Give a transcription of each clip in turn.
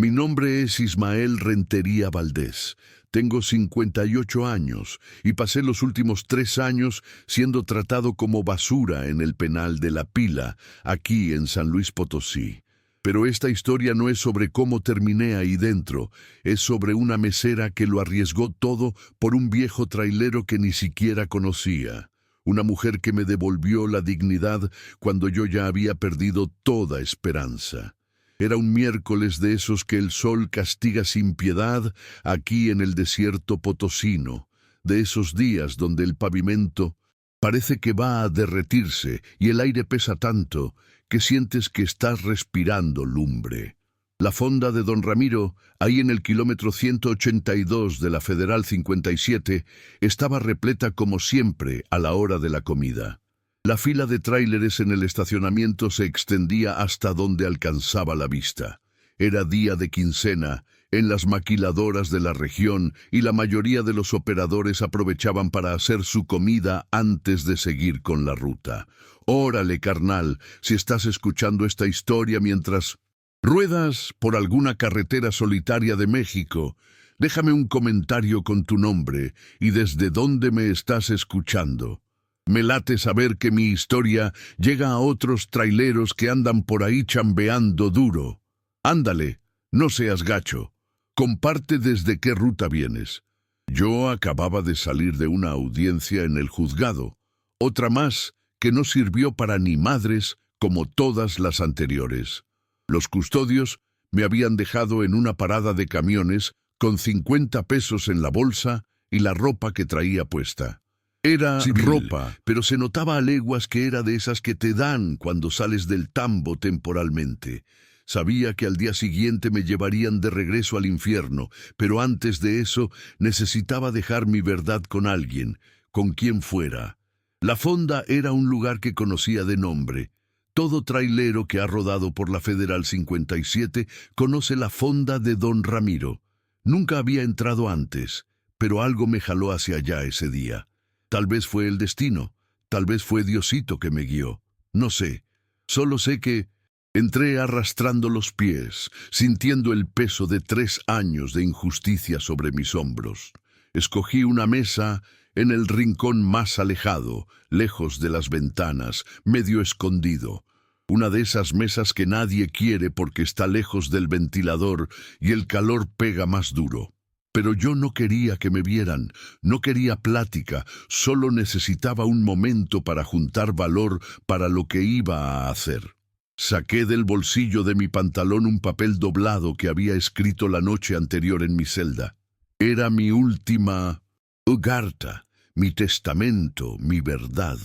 Mi nombre es Ismael Rentería Valdés. Tengo 58 años y pasé los últimos 3 años siendo tratado como basura en el penal de La Pila, aquí en San Luis Potosí. Pero esta historia no es sobre cómo terminé ahí dentro, es sobre una mesera que lo arriesgó todo por un viejo trailero que ni siquiera conocía. Una mujer que me devolvió la dignidad cuando yo ya había perdido toda esperanza. Era un miércoles de esos que el sol castiga sin piedad aquí en el desierto potosino, de esos días donde el pavimento parece que va a derretirse y el aire pesa tanto que sientes que estás respirando lumbre. La fonda de Don Ramiro, ahí en el kilómetro 182 de la Federal 57, estaba repleta como siempre a la hora de la comida. La fila de tráileres en el estacionamiento se extendía hasta donde alcanzaba la vista. Era día de quincena en las maquiladoras de la región y la mayoría de los operadores aprovechaban para hacer su comida antes de seguir con la ruta. Órale, carnal, si estás escuchando esta historia mientras ruedas por alguna carretera solitaria de México, déjame un comentario con tu nombre y desde dónde me estás escuchando. Me late saber que mi historia llega a otros traileros que andan por ahí chambeando duro. Ándale, no seas gacho. Comparte desde qué ruta vienes. Yo acababa de salir de una audiencia en el juzgado. Otra más que no sirvió para ni madres como todas las anteriores. Los custodios me habían dejado en una parada de camiones con 50 pesos en la bolsa y la ropa que traía puesta. Era ropa, pero se notaba a leguas que era de esas que te dan cuando sales del tambo temporalmente. Sabía que al día siguiente me llevarían de regreso al infierno, pero antes de eso necesitaba dejar mi verdad con alguien, con quien fuera. La fonda era un lugar que conocía de nombre. Todo trailero que ha rodado por la Federal 57 conoce la fonda de Don Ramiro. Nunca había entrado antes, pero algo me jaló hacia allá ese día. Tal vez fue el destino, tal vez fue Diosito que me guió. No sé, solo sé que entré arrastrando los pies, sintiendo el peso de 3 años de injusticia sobre mis hombros. Escogí una mesa en el rincón más alejado, lejos de las ventanas, medio escondido. Una de esas mesas que nadie quiere porque está lejos del ventilador y el calor pega más duro. Pero yo no quería que me vieran, no quería plática, solo necesitaba un momento para juntar valor para lo que iba a hacer. Saqué del bolsillo de mi pantalón un papel doblado que había escrito la noche anterior en mi celda. Era mi última carta, mi testamento, mi verdad.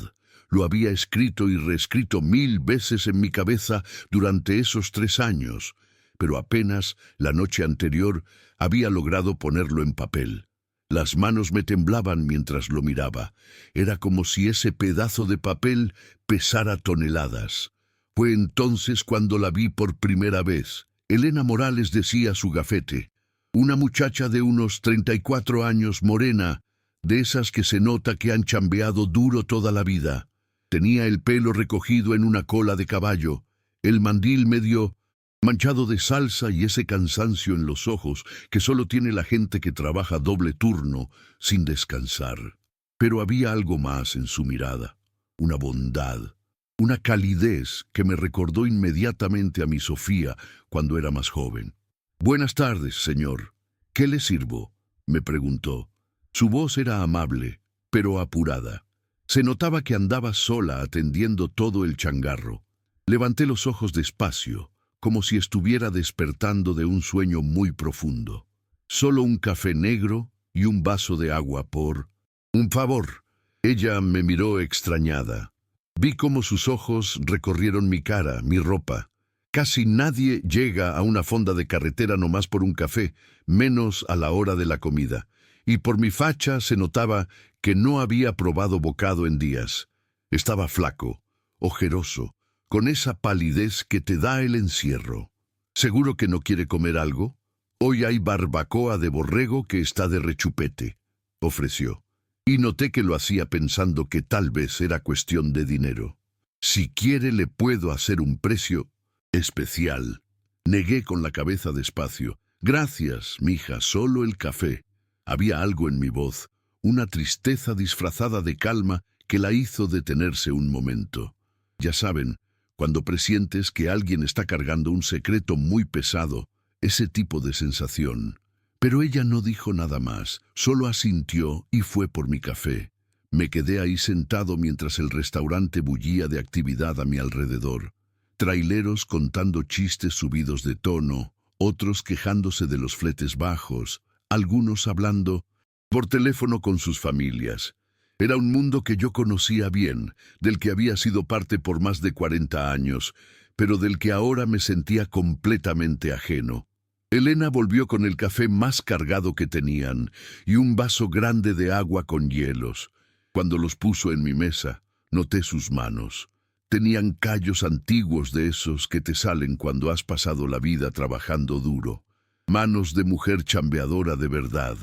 Lo había escrito y reescrito 1000 veces en mi cabeza durante esos 3 años, pero apenas la noche anterior había logrado ponerlo en papel. Las manos me temblaban mientras lo miraba. Era como si ese pedazo de papel pesara toneladas. Fue entonces cuando la vi por primera vez. Elena Morales decía su gafete. Una muchacha de unos 34 años, morena, de esas que se nota que han chambeado duro toda la vida. Tenía el pelo recogido en una cola de caballo, el mandil medio manchado de salsa y ese cansancio en los ojos que solo tiene la gente que trabaja doble turno sin descansar. Pero había algo más en su mirada, una bondad, una calidez que me recordó inmediatamente a mi Sofía cuando era más joven. «Buenas tardes, señor. ¿Qué le sirvo?», me preguntó. Su voz era amable, pero apurada. Se notaba que andaba sola atendiendo todo el changarro. Levanté los ojos despacio, como si estuviera despertando de un sueño muy profundo. «Solo un café negro y un vaso de agua por un favor». Ella me miró extrañada. Vi cómo sus ojos recorrieron mi cara, mi ropa. Casi nadie llega a una fonda de carretera nomás por un café, menos a la hora de la comida. Y por mi facha se notaba que no había probado bocado en días. Estaba flaco, ojeroso, con esa palidez que te da el encierro. «¿Seguro que no quiere comer algo? Hoy hay barbacoa de borrego que está de rechupete», ofreció. Y noté que lo hacía pensando que tal vez era cuestión de dinero. «Si quiere le puedo hacer un precio especial». Negué con la cabeza despacio. Gracias, mija, solo el café. Había algo en mi voz, una tristeza disfrazada de calma que la hizo detenerse un momento. Ya saben, cuando presientes que alguien está cargando un secreto muy pesado, ese tipo de sensación. Pero ella no dijo nada más, solo asintió y fue por mi café. Me quedé ahí sentado mientras el restaurante bullía de actividad a mi alrededor. Traileros contando chistes subidos de tono, otros quejándose de los fletes bajos, algunos hablando por teléfono con sus familias. Era un mundo que yo conocía bien, del que había sido parte por más de 40 años, pero del que ahora me sentía completamente ajeno. Elena volvió con el café más cargado que tenían y un vaso grande de agua con hielos. Cuando los puso en mi mesa, noté sus manos. Tenían callos antiguos de esos que te salen cuando has pasado la vida trabajando duro. Manos de mujer chambeadora de verdad,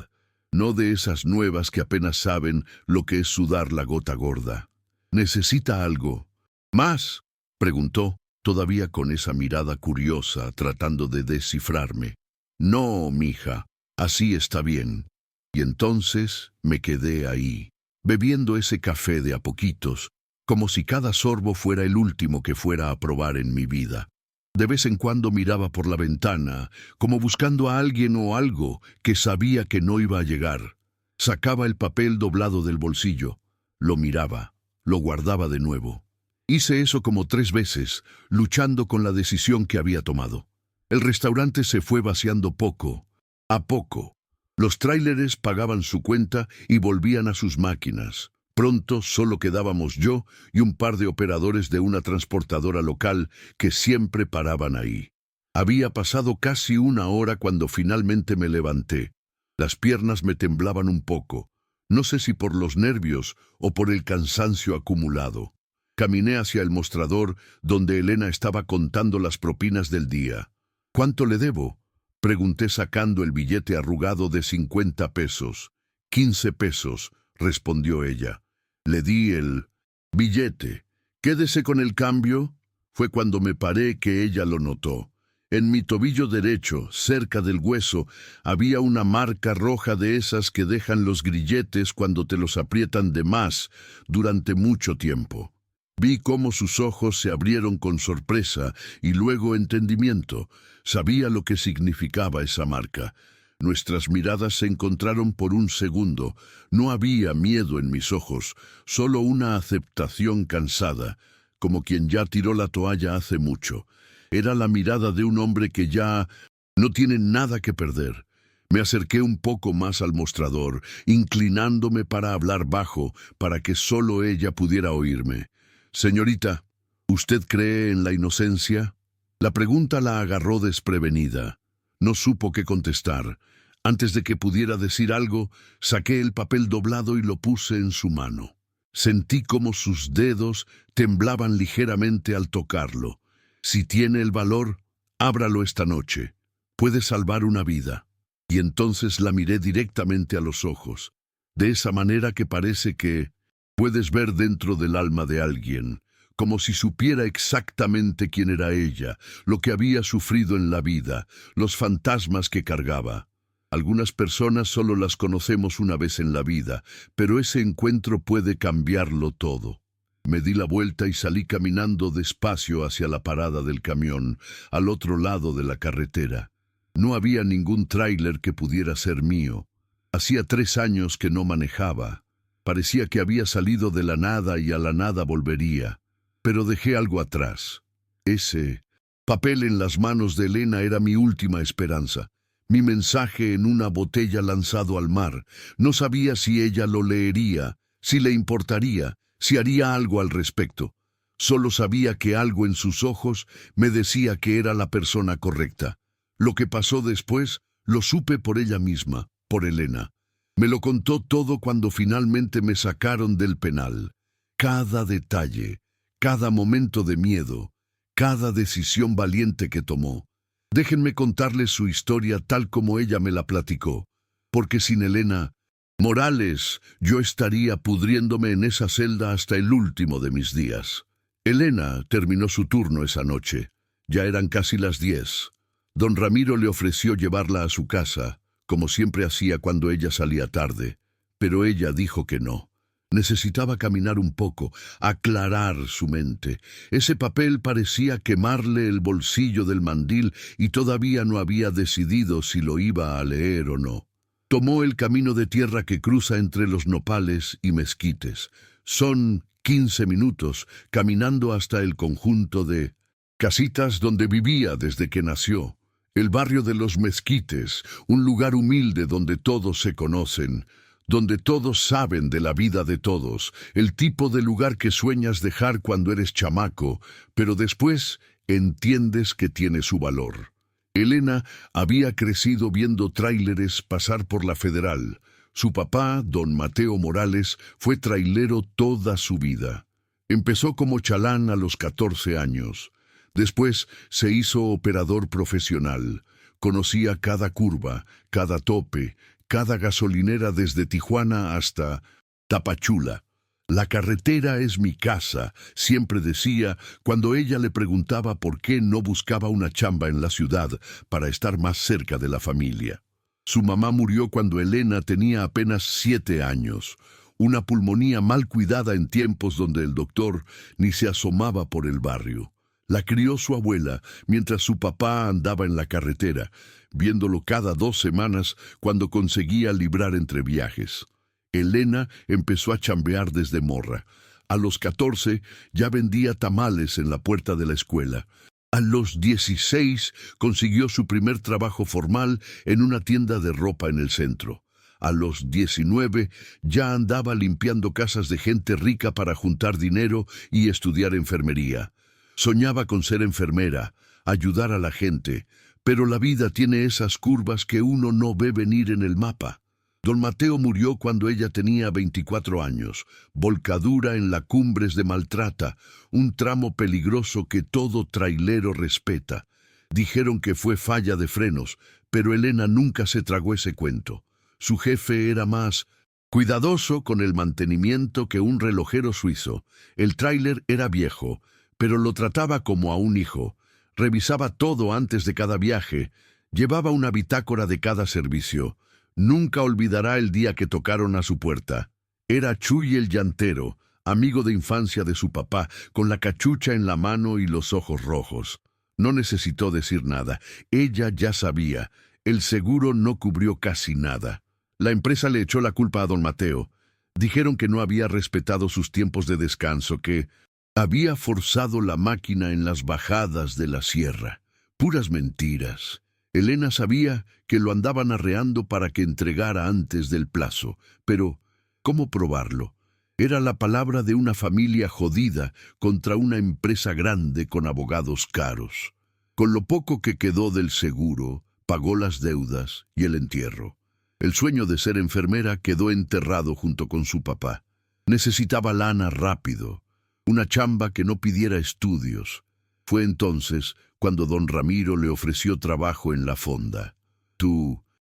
no de esas nuevas que apenas saben lo que es sudar la gota gorda. ¿Necesita algo más?, preguntó, todavía con esa mirada curiosa, tratando de descifrarme. No, mija, así está bien. Y entonces me quedé ahí, bebiendo ese café de a poquitos, como si cada sorbo fuera el último que fuera a probar en mi vida. De vez en cuando miraba por la ventana, como buscando a alguien o algo que sabía que no iba a llegar. Sacaba el papel doblado del bolsillo, lo miraba, lo guardaba de nuevo. Hice eso como 3 veces, luchando con la decisión que había tomado. El restaurante se fue vaciando poco a poco. Los tráileres pagaban su cuenta y volvían a sus máquinas. Pronto solo quedábamos yo y un par de operadores de una transportadora local que siempre paraban ahí. Había pasado casi 1 hora cuando finalmente me levanté. Las piernas me temblaban un poco, no sé si por los nervios o por el cansancio acumulado. Caminé hacia el mostrador donde Elena estaba contando las propinas del día. ¿Cuánto le debo?, pregunté sacando el billete arrugado de 50 pesos. 15 pesos, respondió ella. Le di el billete. «Quédese con el cambio». Fue cuando me paré que ella lo notó. En mi tobillo derecho, cerca del hueso, había una marca roja de esas que dejan los grilletes cuando te los aprietan de más durante mucho tiempo. Vi cómo sus ojos se abrieron con sorpresa y luego entendimiento. Sabía lo que significaba esa marca. Nuestras miradas se encontraron por un segundo. No había miedo en mis ojos, solo una aceptación cansada, como quien ya tiró la toalla hace mucho. Era la mirada de un hombre que ya no tiene nada que perder. Me acerqué un poco más al mostrador, inclinándome para hablar bajo, para que solo ella pudiera oírme. «Señorita, ¿usted cree en la inocencia?». La pregunta la agarró desprevenida. No supo qué contestar. Antes de que pudiera decir algo, saqué el papel doblado y lo puse en su mano. Sentí como sus dedos temblaban ligeramente al tocarlo. «Si tiene el valor, ábralo esta noche. Puede salvar una vida». Y entonces la miré directamente a los ojos, de esa manera que parece que puedes ver dentro del alma de alguien, como si supiera exactamente quién era ella, lo que había sufrido en la vida, los fantasmas que cargaba. Algunas personas solo las conocemos una vez en la vida, pero ese encuentro puede cambiarlo todo. Me di la vuelta y salí caminando despacio hacia la parada del camión, al otro lado de la carretera. No había ningún tráiler que pudiera ser mío. Hacía 3 años que no manejaba. Parecía que había salido de la nada y a la nada volvería. Pero dejé algo atrás. Ese papel en las manos de Elena era mi última esperanza. Mi mensaje en una botella lanzado al mar. No sabía si ella lo leería, si le importaría, si haría algo al respecto. Solo sabía que algo en sus ojos me decía que era la persona correcta. Lo que pasó después lo supe por ella misma, por Elena. Me lo contó todo cuando finalmente me sacaron del penal. Cada detalle, cada momento de miedo, cada decisión valiente que tomó. Déjenme contarles su historia tal como ella me la platicó, porque sin Elena Morales yo estaría pudriéndome en esa celda hasta el último de mis días. Elena terminó su turno esa noche. Ya eran casi las 10. Don Ramiro le ofreció llevarla a su casa, como siempre hacía cuando ella salía tarde, pero ella dijo que no. Necesitaba caminar un poco, aclarar su mente. Ese papel parecía quemarle el bolsillo del mandil y todavía no había decidido si lo iba a leer o no. Tomó el camino de tierra que cruza entre los nopales y mezquites. Son 15 minutos caminando hasta el conjunto de casitas donde vivía desde que nació. El barrio de los Mezquites, un lugar humilde donde todos se conocen, donde todos saben de la vida de todos, el tipo de lugar que sueñas dejar cuando eres chamaco, pero después entiendes que tiene su valor. Elena había crecido viendo tráileres pasar por la Federal. Su papá, don Mateo Morales, fue trailero toda su vida. Empezó como chalán a los 14 años. Después se hizo operador profesional. Conocía cada curva, cada tope, cada gasolinera desde Tijuana hasta Tapachula. La carretera es mi casa, siempre decía cuando ella le preguntaba por qué no buscaba una chamba en la ciudad para estar más cerca de la familia. Su mamá murió cuando Elena tenía apenas 7 años. Una pulmonía mal cuidada en tiempos donde el doctor ni se asomaba por el barrio. La crió su abuela mientras su papá andaba en la carretera, viéndolo cada 2 semanas cuando conseguía librar entre viajes. Elena empezó a chambear desde morra. A los 14 ya vendía tamales en la puerta de la escuela. A los 16 consiguió su primer trabajo formal en una tienda de ropa en el centro. A los 19 ya andaba limpiando casas de gente rica para juntar dinero y estudiar enfermería. Soñaba con ser enfermera, ayudar a la gente, pero la vida tiene esas curvas que uno no ve venir en el mapa. Don Mateo murió cuando ella tenía 24 años, volcadura en la Cumbres de Maltrata, un tramo peligroso que todo trailero respeta. Dijeron que fue falla de frenos, pero Elena nunca se tragó ese cuento. Su jefe era más cuidadoso con el mantenimiento que un relojero suizo. El tráiler era viejo, pero lo trataba como a un hijo. Revisaba todo antes de cada viaje, llevaba una bitácora de cada servicio. Nunca olvidará el día que tocaron a su puerta. Era Chuy el llantero, amigo de infancia de su papá, con la cachucha en la mano y los ojos rojos. No necesitó decir nada. Ella ya sabía. El seguro no cubrió casi nada. La empresa le echó la culpa a don Mateo. Dijeron que no había respetado sus tiempos de descanso, que había forzado la máquina en las bajadas de la sierra. Puras mentiras. Elena sabía que lo andaban arreando para que entregara antes del plazo, pero ¿cómo probarlo? Era la palabra de una familia jodida contra una empresa grande con abogados caros. Con lo poco que quedó del seguro, pagó las deudas y el entierro. El sueño de ser enfermera quedó enterrado junto con su papá. Necesitaba lana rápido, una chamba que no pidiera estudios. Fue entonces cuando don Ramiro le ofreció trabajo en la fonda.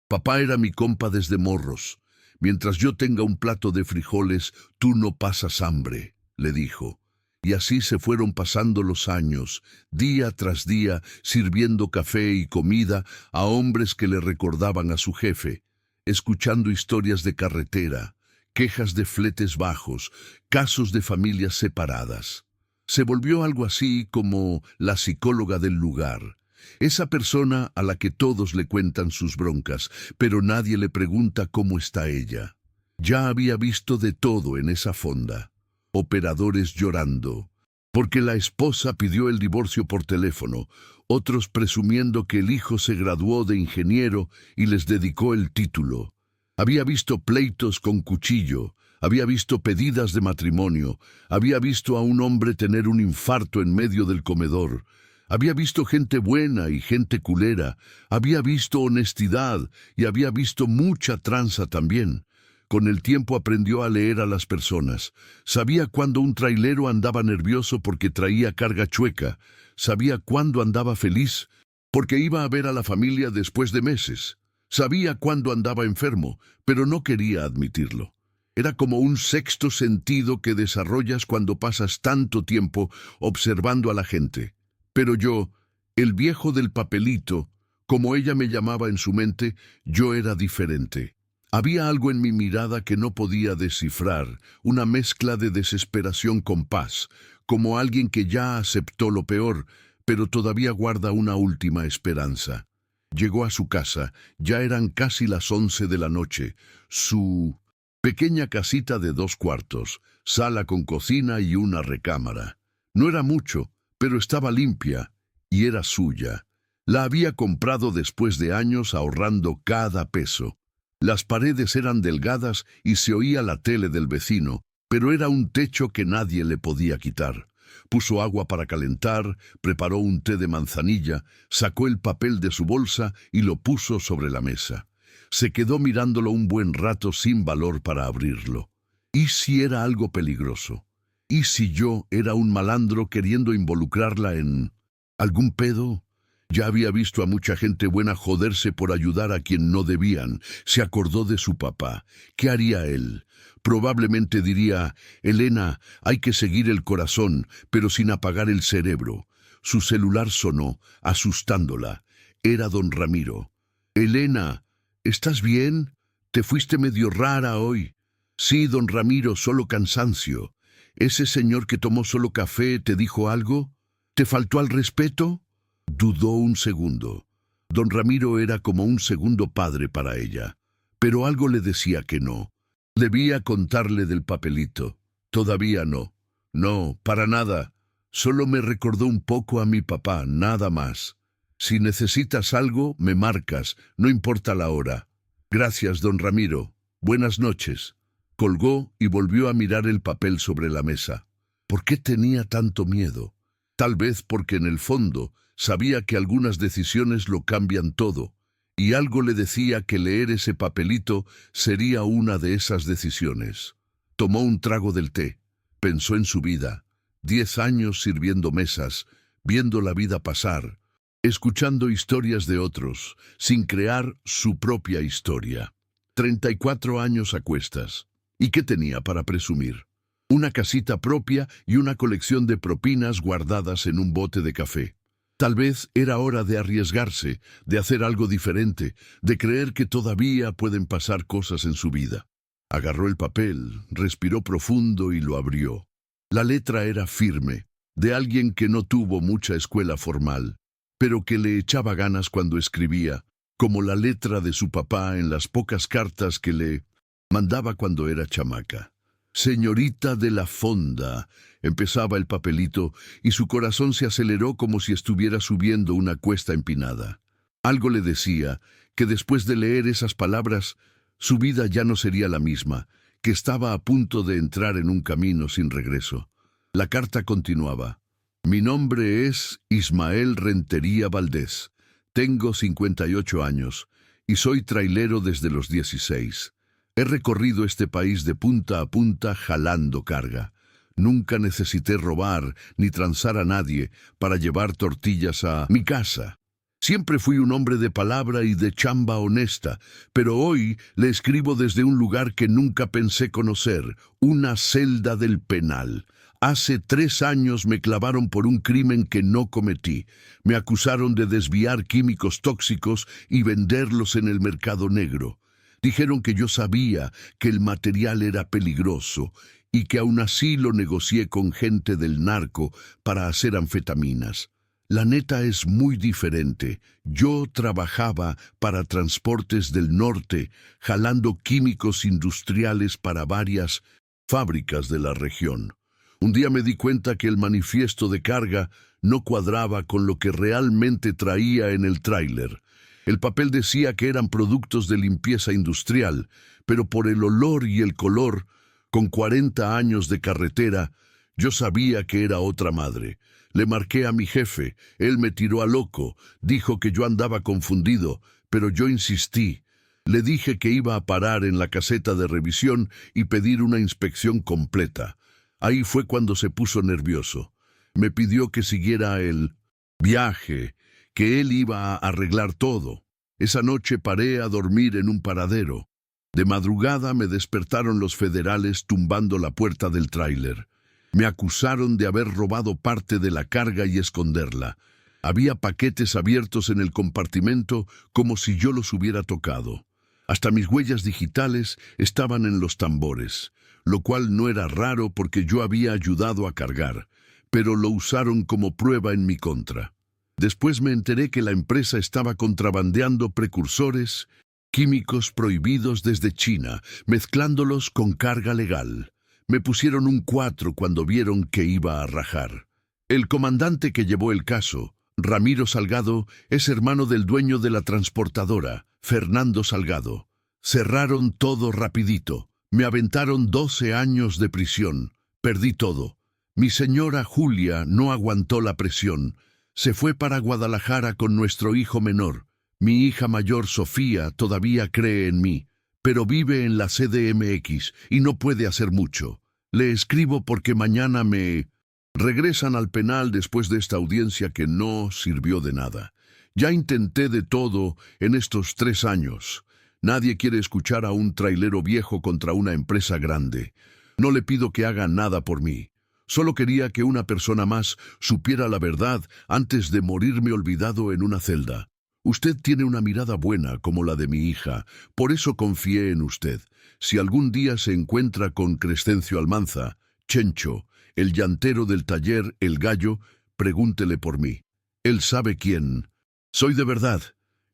Papá era mi compa desde morros. Mientras yo tenga un plato de frijoles, tú no pasas hambre, le dijo. Y así se fueron pasando los años, día tras día, sirviendo café y comida a hombres que le recordaban a su jefe, escuchando historias de carretera, quejas de fletes bajos, casos de familias separadas. Se volvió algo así como la psicóloga del lugar, esa persona a la que todos le cuentan sus broncas, pero nadie le pregunta cómo está ella. Ya había visto de todo en esa fonda. Operadores llorando, porque la esposa pidió el divorcio por teléfono, otros presumiendo que el hijo se graduó de ingeniero y les dedicó el título. Había visto pleitos con cuchillo, había visto pedidas de matrimonio, había visto a un hombre tener un infarto en medio del comedor, había visto gente buena y gente culera, había visto honestidad y había visto mucha tranza también. Con el tiempo aprendió a leer a las personas. Sabía cuándo un trailero andaba nervioso porque traía carga chueca. Sabía cuándo andaba feliz porque iba a ver a la familia después de meses. Sabía cuándo andaba enfermo, pero no quería admitirlo. Era como un sexto sentido que desarrollas cuando pasas tanto tiempo observando a la gente. Pero yo, el viejo del papelito, Como ella me llamaba en su mente, yo era diferente. Había algo en mi mirada que no podía descifrar, una mezcla de desesperación con paz, como alguien que ya aceptó lo peor, pero todavía guarda una última esperanza. Llegó a su casa, ya eran casi las 11 de la noche. Su pequeña casita de 2 cuartos, sala con cocina y una recámara. No era mucho, pero estaba limpia y era suya. La había comprado después de años ahorrando cada peso. Las paredes eran delgadas y se oía la tele del vecino, pero era un techo que nadie le podía quitar. Puso agua para calentar, preparó un té de manzanilla, sacó el papel de su bolsa y lo puso sobre la mesa. Se quedó mirándolo un buen rato sin valor para abrirlo. ¿Y si era algo peligroso? ¿Y si yo era un malandro queriendo involucrarla en algún pedo? Ya había visto a mucha gente buena joderse por ayudar a quien no debían. Se acordó de su papá. ¿Qué haría él? Probablemente diría: Elena, hay que seguir el corazón, pero sin apagar el cerebro. Su celular sonó, asustándola. Era don Ramiro. Elena, ¿estás bien? Te fuiste medio rara hoy. Sí, don Ramiro, solo cansancio. ¿Ese señor que tomó solo café te dijo algo? ¿Te faltó al respeto? Dudó un segundo. Don Ramiro era como un segundo padre para ella, pero algo le decía que no. Debía contarle del papelito. Todavía no. No, para nada. Solo me recordó un poco a mi papá, nada más. Si necesitas algo, me marcas, no importa la hora. Gracias, don Ramiro. Buenas noches. Colgó y volvió a mirar el papel sobre la mesa. ¿Por qué tenía tanto miedo? Tal vez porque en el fondo sabía que algunas decisiones lo cambian todo, y algo le decía que leer ese papelito sería una de esas decisiones. Tomó un trago del té, pensó en su vida, 10 años sirviendo mesas, viendo la vida pasar, escuchando historias de otros, sin crear su propia historia. 34 años a cuestas. ¿Y qué tenía para presumir? Una casita propia y una colección de propinas guardadas en un bote de café. Tal vez era hora de arriesgarse, de hacer algo diferente, de creer que todavía pueden pasar cosas en su vida. Agarró el papel, respiró profundo y lo abrió. La letra era firme, de alguien que no tuvo mucha escuela formal, pero que le echaba ganas cuando escribía, como la letra de su papá en las pocas cartas que le mandaba cuando era chamaca. Señorita de la Fonda, empezaba el papelito, y su corazón se aceleró como si estuviera subiendo una cuesta empinada. Algo le decía que después de leer esas palabras, su vida ya no sería la misma, que estaba a punto de entrar en un camino sin regreso. La carta continuaba. Mi nombre es Ismael Rentería Valdés. Tengo 58 años y soy trailero desde los 16. He recorrido este país de punta a punta jalando carga. Nunca necesité robar ni transar a nadie para llevar tortillas a mi casa. Siempre fui un hombre de palabra y de chamba honesta, pero hoy le escribo desde un lugar que nunca pensé conocer, una celda del penal. Hace 3 años me clavaron por un crimen que no cometí. Me acusaron de desviar químicos tóxicos y venderlos en el mercado negro. Dijeron que yo sabía que el material era peligroso y que aún así lo negocié con gente del narco para hacer anfetaminas. La neta es muy diferente. Yo trabajaba para Transportes del Norte, jalando químicos industriales para varias fábricas de la región. Un día me di cuenta que el manifiesto de carga no cuadraba con lo que realmente traía en el tráiler. El papel decía que eran productos de limpieza industrial, pero por el olor y el color, con 40 años de carretera, yo sabía que era otra madre. Le marqué a mi jefe, él me tiró a loco, dijo que yo andaba confundido, pero yo insistí. Le dije que iba a parar en la caseta de revisión y pedir una inspección completa. Ahí fue cuando se puso nervioso. Me pidió que siguiera el viaje, que él iba a arreglar todo. Esa noche paré a dormir en un paradero. De madrugada me despertaron los federales tumbando la puerta del tráiler. Me acusaron de haber robado parte de la carga y esconderla. Había paquetes abiertos en el compartimento como si yo los hubiera tocado. Hasta mis huellas digitales estaban en los tambores, lo cual no era raro porque yo había ayudado a cargar, pero lo usaron como prueba en mi contra. Después me enteré que la empresa estaba contrabandeando precursores químicos prohibidos desde China, mezclándolos con carga legal. Me pusieron un 4 cuando vieron que iba a rajar. El comandante que llevó el caso, Ramiro Salgado, es hermano del dueño de la transportadora, Fernando Salgado. Cerraron todo rapidito. Me aventaron 12 años de prisión. Perdí todo. Mi señora Julia no aguantó la presión. Se fue para Guadalajara con nuestro hijo menor. Mi hija mayor, Sofía, todavía cree en mí, pero vive en la CDMX y no puede hacer mucho. Le escribo porque mañana me regresan al penal después de esta audiencia que no sirvió de nada. Ya intenté de todo en estos 3 años. Nadie quiere escuchar a un trailero viejo contra una empresa grande. No le pido que haga nada por mí. Solo quería que una persona más supiera la verdad antes de morirme olvidado en una celda. Usted tiene una mirada buena como la de mi hija, por eso confié en usted. Si algún día se encuentra con Crescencio Almanza, Chencho, el llantero del taller El Gallo, pregúntele por mí. Él sabe quién. Soy de verdad.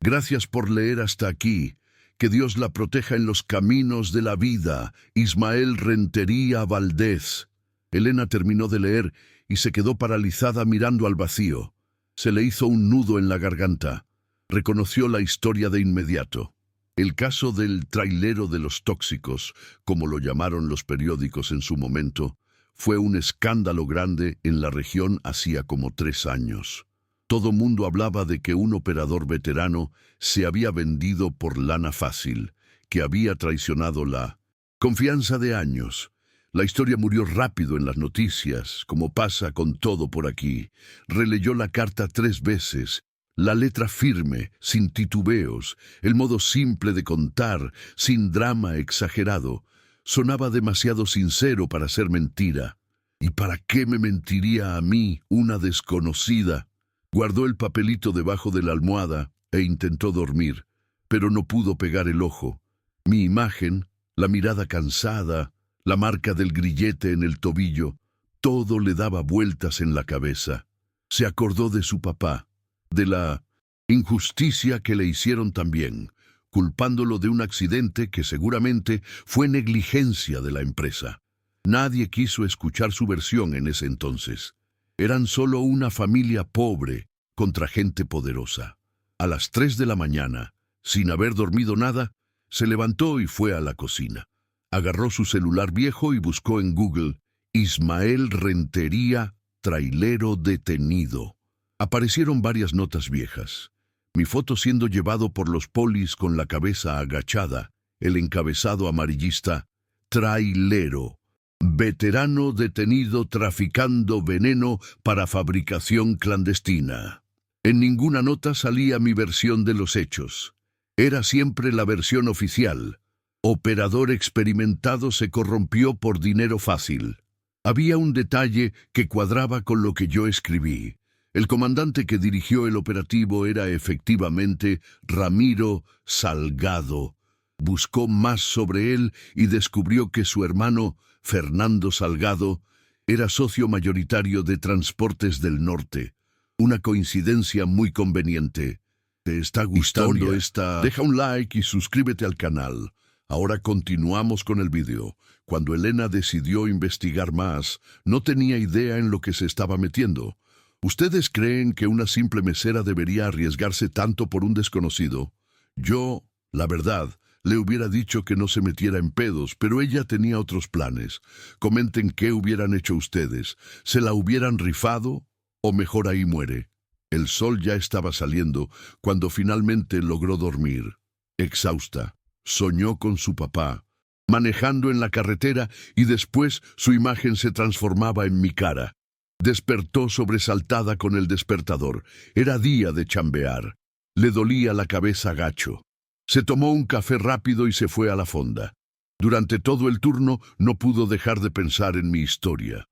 Gracias por leer hasta aquí. Que Dios la proteja en los caminos de la vida. Ismael Rentería Valdés. Elena terminó de leer y se quedó paralizada mirando al vacío. Se le hizo un nudo en la garganta. Reconoció la historia de inmediato. El caso del trailero de los tóxicos, como lo llamaron los periódicos en su momento, fue un escándalo grande en la región hacía como 3 años. Todo mundo hablaba de que un operador veterano se había vendido por lana fácil, que había traicionado la confianza de años. La historia murió rápido en las noticias, como pasa con todo por aquí. Releyó la carta 3 veces. La letra firme, sin titubeos, el modo simple de contar, sin drama exagerado, sonaba demasiado sincero para ser mentira. ¿Y para qué me mentiría a mí, una desconocida? Guardó el papelito debajo de la almohada e intentó dormir, pero no pudo pegar el ojo. Mi imagen, la mirada cansada, la marca del grillete en el tobillo, todo le daba vueltas en la cabeza. Se acordó de su papá, de la injusticia que le hicieron también, culpándolo de un accidente que seguramente fue negligencia de la empresa. Nadie quiso escuchar su versión en ese entonces. Eran solo una familia pobre contra gente poderosa. A las 3 de la mañana, sin haber dormido nada, se levantó y fue a la cocina. Agarró su celular viejo y buscó en Google Ismael Rentería, trailero detenido. Aparecieron varias notas viejas. Mi foto siendo llevado por los polis con la cabeza agachada, el encabezado amarillista, trailero, veterano detenido traficando veneno para fabricación clandestina. En ninguna nota salía mi versión de los hechos. Era siempre la versión oficial. Operador experimentado se corrompió por dinero fácil. Había un detalle que cuadraba con lo que yo escribí. El comandante que dirigió el operativo era efectivamente Ramiro Salgado. Buscó más sobre él y descubrió que su hermano, Fernando Salgado, era socio mayoritario de Transportes del Norte. Una coincidencia muy conveniente. ¿Te está gustando esta? Deja un like y suscríbete al canal. Ahora continuamos con el video. Cuando Elena decidió investigar más, no tenía idea en lo que se estaba metiendo. ¿Ustedes creen que una simple mesera debería arriesgarse tanto por un desconocido? Yo, la verdad, le hubiera dicho que no se metiera en pedos, pero ella tenía otros planes. Comenten qué hubieran hecho ustedes. ¿Se la hubieran rifado? ¿O mejor ahí muere? El sol ya estaba saliendo cuando finalmente logró dormir. Exhausta, soñó con su papá, manejando en la carretera y después su imagen se transformaba en mi cara. Despertó sobresaltada con el despertador. Era día de chambear. Le dolía la cabeza gacho. Se tomó un café rápido y se fue a la fonda. Durante todo el turno no pudo dejar de pensar en mi historia.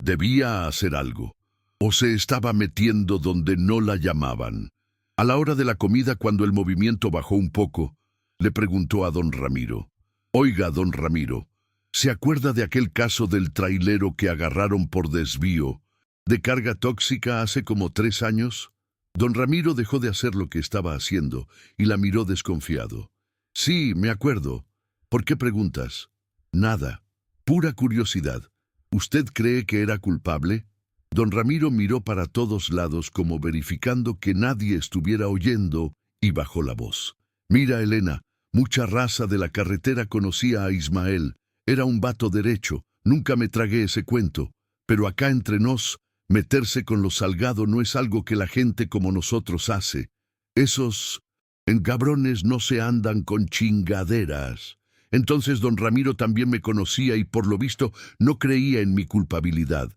Debía hacer algo. ¿O se estaba metiendo donde no la llamaban? A la hora de la comida, cuando el movimiento bajó un poco, le preguntó a don Ramiro. Oiga, don Ramiro, ¿se acuerda de aquel caso del trailero que agarraron por desvío de carga tóxica hace como 3 años? Don Ramiro dejó de hacer lo que estaba haciendo y la miró desconfiado. Sí, me acuerdo. ¿Por qué preguntas? Nada. Pura curiosidad. ¿Usted cree que era culpable? Don Ramiro miró para todos lados como verificando que nadie estuviera oyendo y bajó la voz. Mira, Elena, mucha raza de la carretera conocía a Ismael. Era un vato derecho, nunca me tragué ese cuento. Pero acá entre nos, meterse con los Salgado no es algo que la gente como nosotros hace. Esos engabrones no se andan con chingaderas. Entonces don Ramiro también me conocía y por lo visto no creía en mi culpabilidad.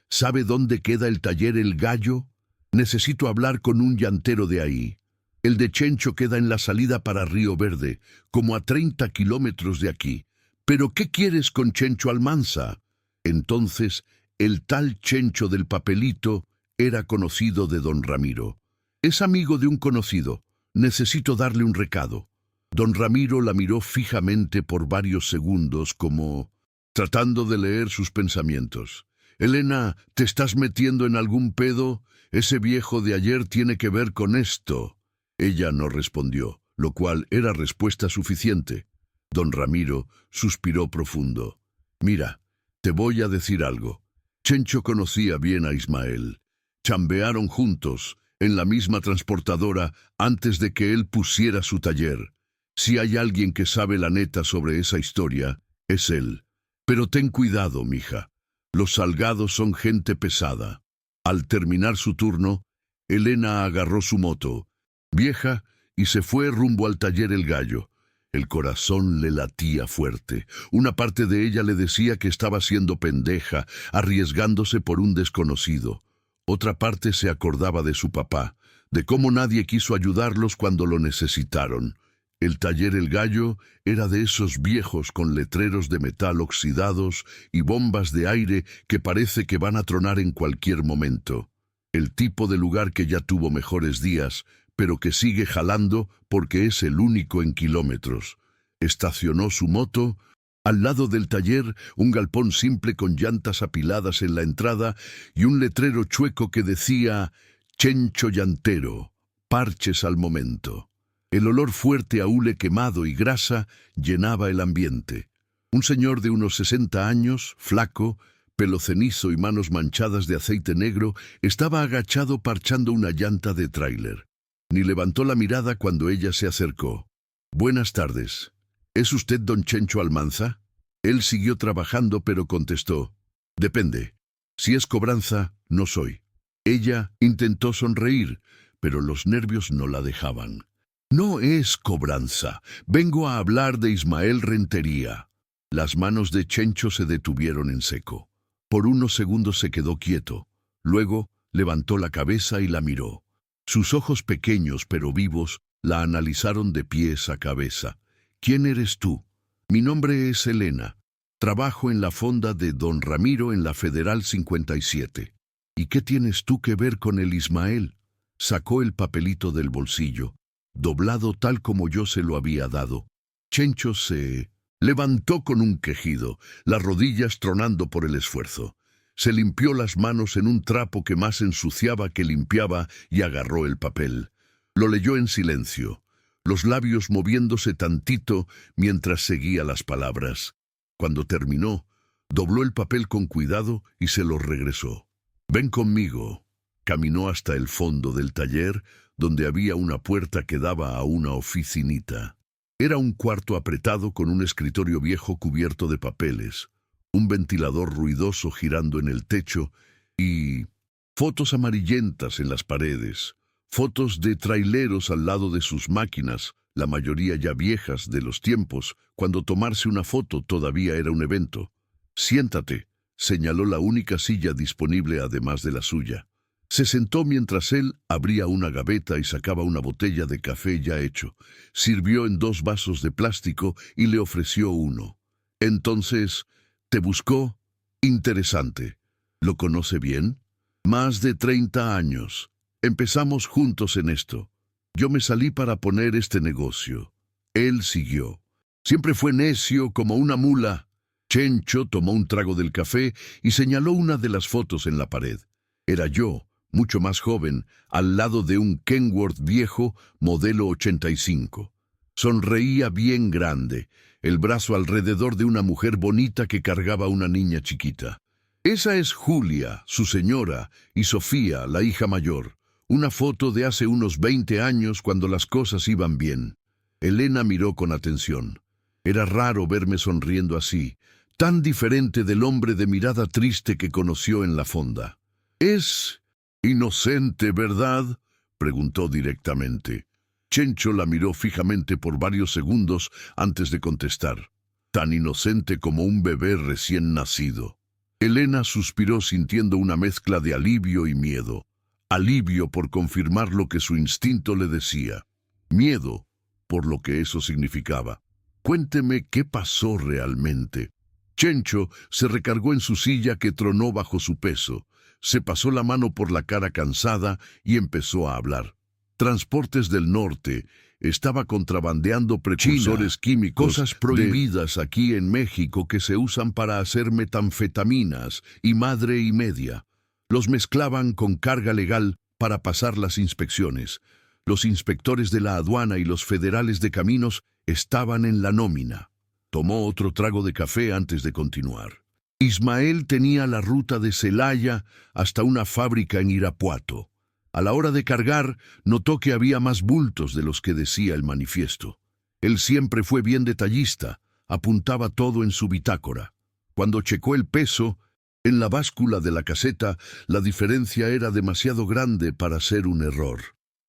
¿Sabe dónde queda el taller El Gallo? Necesito hablar con un llantero de ahí. El de Chencho queda en la salida para Río Verde, como a 30 kilómetros de aquí. ¿Pero qué quieres con Chencho Almanza? Entonces, el tal Chencho del papelito era conocido de don Ramiro. Es amigo de un conocido. Necesito darle un recado. Don Ramiro la miró fijamente por varios segundos como tratando de leer sus pensamientos. Elena, ¿te estás metiendo en algún pedo? Ese viejo de ayer tiene que ver con esto. Ella no respondió, lo cual era respuesta suficiente. Don Ramiro suspiró profundo. Mira, te voy a decir algo. Chencho conocía bien a Ismael. Chambearon juntos, en la misma transportadora, antes de que él pusiera su taller. Si hay alguien que sabe la neta sobre esa historia, es él. Pero ten cuidado, mija. Los Salgados son gente pesada. Al terminar su turno, Elena agarró su moto, vieja, y se fue rumbo al taller El Gallo. El corazón le latía fuerte. Una parte de ella le decía que estaba siendo pendeja, arriesgándose por un desconocido. Otra parte se acordaba de su papá, de cómo nadie quiso ayudarlos cuando lo necesitaron. El taller El Gallo era de esos viejos con letreros de metal oxidados y bombas de aire que parece que van a tronar en cualquier momento. El tipo de lugar que ya tuvo mejores días, pero que sigue jalando porque es el único en kilómetros. Estacionó su moto. Al lado del taller, un galpón simple con llantas apiladas en la entrada y un letrero chueco que decía «Chencho Llantero, parches al momento». El olor fuerte a hule quemado y grasa llenaba el ambiente. Un señor de unos 60 años, flaco, pelo cenizo y manos manchadas de aceite negro, estaba agachado parchando una llanta de tráiler. Ni levantó la mirada cuando ella se acercó. «Buenas tardes. ¿Es usted don Chencho Almanza?» Él siguió trabajando, pero contestó. «Depende. Si es cobranza, no soy». Ella intentó sonreír, pero los nervios no la dejaban. «No es cobranza. Vengo a hablar de Ismael Rentería». Las manos de Chencho se detuvieron en seco. Por unos segundos se quedó quieto. Luego levantó la cabeza y la miró. Sus ojos pequeños pero vivos la analizaron de pies a cabeza. «¿Quién eres tú?» «Mi nombre es Elena. Trabajo en la fonda de don Ramiro en la Federal 57. ¿Y qué tienes tú que ver con el Ismael?» Sacó el papelito del bolsillo, doblado tal como yo se lo había dado. Chencho se levantó con un quejido, las rodillas tronando por el esfuerzo. Se limpió las manos en un trapo que más ensuciaba que limpiaba y agarró el papel. Lo leyó en silencio, los labios moviéndose tantito mientras seguía las palabras. Cuando terminó, dobló el papel con cuidado y se lo regresó. «Ven conmigo». Caminó hasta el fondo del taller, donde había una puerta que daba a una oficinita. Era un cuarto apretado con un escritorio viejo cubierto de papeles, un ventilador ruidoso girando en el techo y fotos amarillentas en las paredes, fotos de traileros al lado de sus máquinas, la mayoría ya viejas de los tiempos, cuando tomarse una foto todavía era un evento. «Siéntate», señaló la única silla disponible además de la suya. Se sentó mientras él abría una gaveta y sacaba una botella de café ya hecho. Sirvió en 2 vasos de plástico y le ofreció uno. «Entonces, ¿te buscó?» «Interesante. ¿Lo conoce bien?» Más de 30 años. Empezamos juntos en esto. Yo me salí para poner este negocio. Él siguió. Siempre fue necio como una mula. Chencho tomó un trago del café y señaló una de las fotos en la pared. Era yo, mucho más joven, al lado de un Kenworth viejo, modelo 85. Sonreía bien grande, el brazo alrededor de una mujer bonita que cargaba una niña chiquita. Esa es Julia, su señora, y Sofía, la hija mayor. Una foto de hace unos 20 años cuando las cosas iban bien. Elena miró con atención. Era raro verme sonriendo así, tan diferente del hombre de mirada triste que conoció en la fonda. «Es inocente, ¿verdad?», preguntó directamente. Chencho la miró fijamente por varios segundos antes de contestar. «Tan inocente como un bebé recién nacido». Elena suspiró sintiendo una mezcla de alivio y miedo. Alivio por confirmar lo que su instinto le decía. Miedo por lo que eso significaba. «Cuénteme qué pasó realmente». Chencho se recargó en su silla que tronó bajo su peso. Se pasó la mano por la cara cansada y empezó a hablar. Transportes del Norte estaba contrabandeando precursores químicos, cosas prohibidas aquí en México que se usan para hacer metanfetaminas y madre y media. Los mezclaban con carga legal para pasar las inspecciones. Los inspectores de la aduana y los federales de caminos estaban en la nómina. Tomó otro trago de café antes de continuar. Ismael tenía la ruta de Celaya hasta una fábrica en Irapuato. A la hora de cargar, notó que había más bultos de los que decía el manifiesto. Él siempre fue bien detallista, apuntaba todo en su bitácora. Cuando checó el peso, en la báscula de la caseta, la diferencia era demasiado grande para ser un error.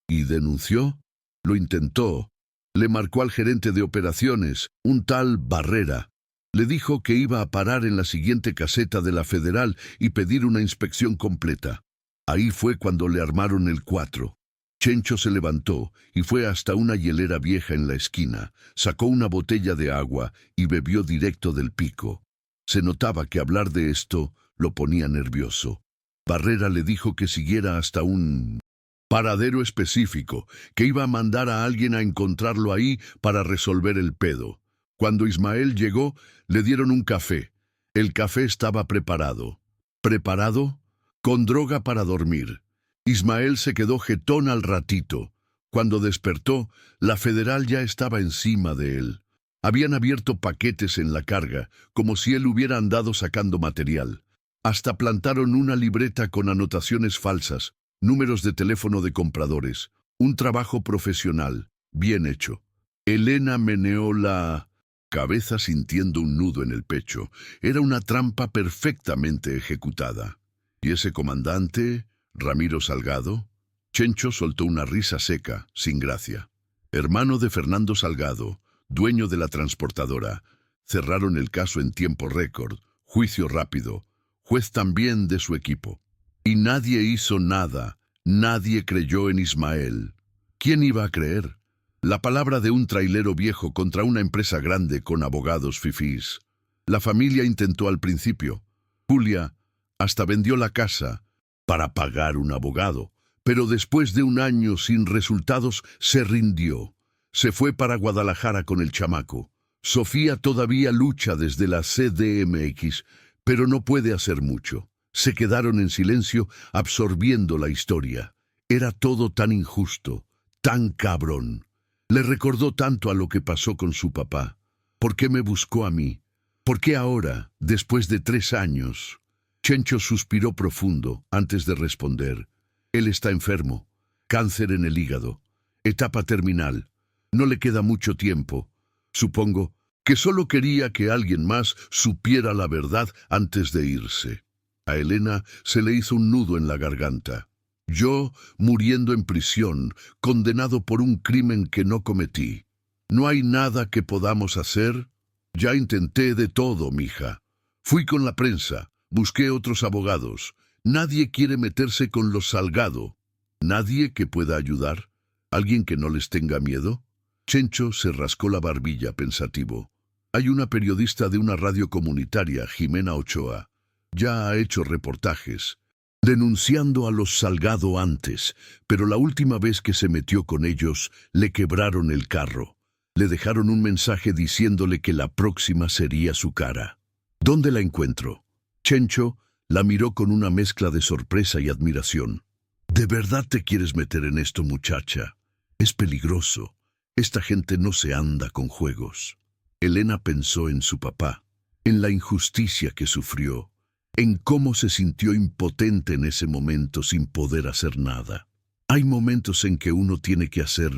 ¿Y denunció? Lo intentó. Le marcó al gerente de operaciones, un tal Barrera. Le dijo que iba a parar en la siguiente caseta de la Federal y pedir una inspección completa. Ahí fue cuando le armaron el 4. Chencho se levantó y fue hasta una hielera vieja en la esquina, sacó una botella de agua y bebió directo del pico. Se notaba que hablar de esto lo ponía nervioso. Barrera le dijo que siguiera hasta un paradero específico, que iba a mandar a alguien a encontrarlo ahí para resolver el pedo. Cuando Ismael llegó, le dieron un café. El café estaba preparado. ¿Preparado? Con droga para dormir. Ismael se quedó jetón al ratito. Cuando despertó, la Federal ya estaba encima de él. Habían abierto paquetes en la carga, como si él hubiera andado sacando material. Hasta plantaron una libreta con anotaciones falsas, números de teléfono de compradores. Un trabajo profesional, bien hecho. Elena meneó la cabeza sintiendo un nudo en el pecho. Era una trampa perfectamente ejecutada. ¿Y ese comandante, Ramiro Salgado? Chencho soltó una risa seca, sin gracia. Hermano de Fernando Salgado, dueño de la transportadora. Cerraron el caso en tiempo récord, juicio rápido, juez también de su equipo. Y nadie hizo nada, nadie creyó en Ismael. ¿Quién iba a creer? La palabra de un trailero viejo contra una empresa grande con abogados fifís. La familia intentó al principio. Julia hasta vendió la casa para pagar un abogado, pero después de un año sin resultados se rindió. Se fue para Guadalajara con el chamaco. Sofía todavía lucha desde la CDMX, pero no puede hacer mucho. Se quedaron en silencio, absorbiendo la historia. Era todo tan injusto, tan cabrón. Le recordó tanto a lo que pasó con su papá. ¿Por qué me buscó a mí? ¿Por qué ahora, después de 3 años? Chencho suspiró profundo antes de responder. Él está enfermo, cáncer en el hígado, etapa terminal. No le queda mucho tiempo. Supongo que solo quería que alguien más supiera la verdad antes de irse. A Elena se le hizo un nudo en la garganta. Yo, muriendo en prisión, condenado por un crimen que no cometí. ¿No hay nada que podamos hacer? Ya intenté de todo, mija. Fui con la prensa, busqué otros abogados. Nadie quiere meterse con los Salgado. ¿Nadie que pueda ayudar? ¿Alguien que no les tenga miedo? Chencho se rascó la barbilla pensativo. Hay una periodista de una radio comunitaria, Jimena Ochoa. Ya ha hecho reportajes. denunciando a los Salgado antes, pero la última vez que se metió con ellos, le quebraron el carro. Le dejaron un mensaje diciéndole que la próxima sería su cara. ¿Dónde la encuentro? Chencho la miró con una mezcla de sorpresa y admiración. ¿De verdad te quieres meter en esto, muchacha? Es peligroso. Esta gente no se anda con juegos. Elena pensó en su papá, en la injusticia que sufrió, en cómo se sintió impotente en ese momento sin poder hacer nada. Hay momentos en que uno tiene que hacer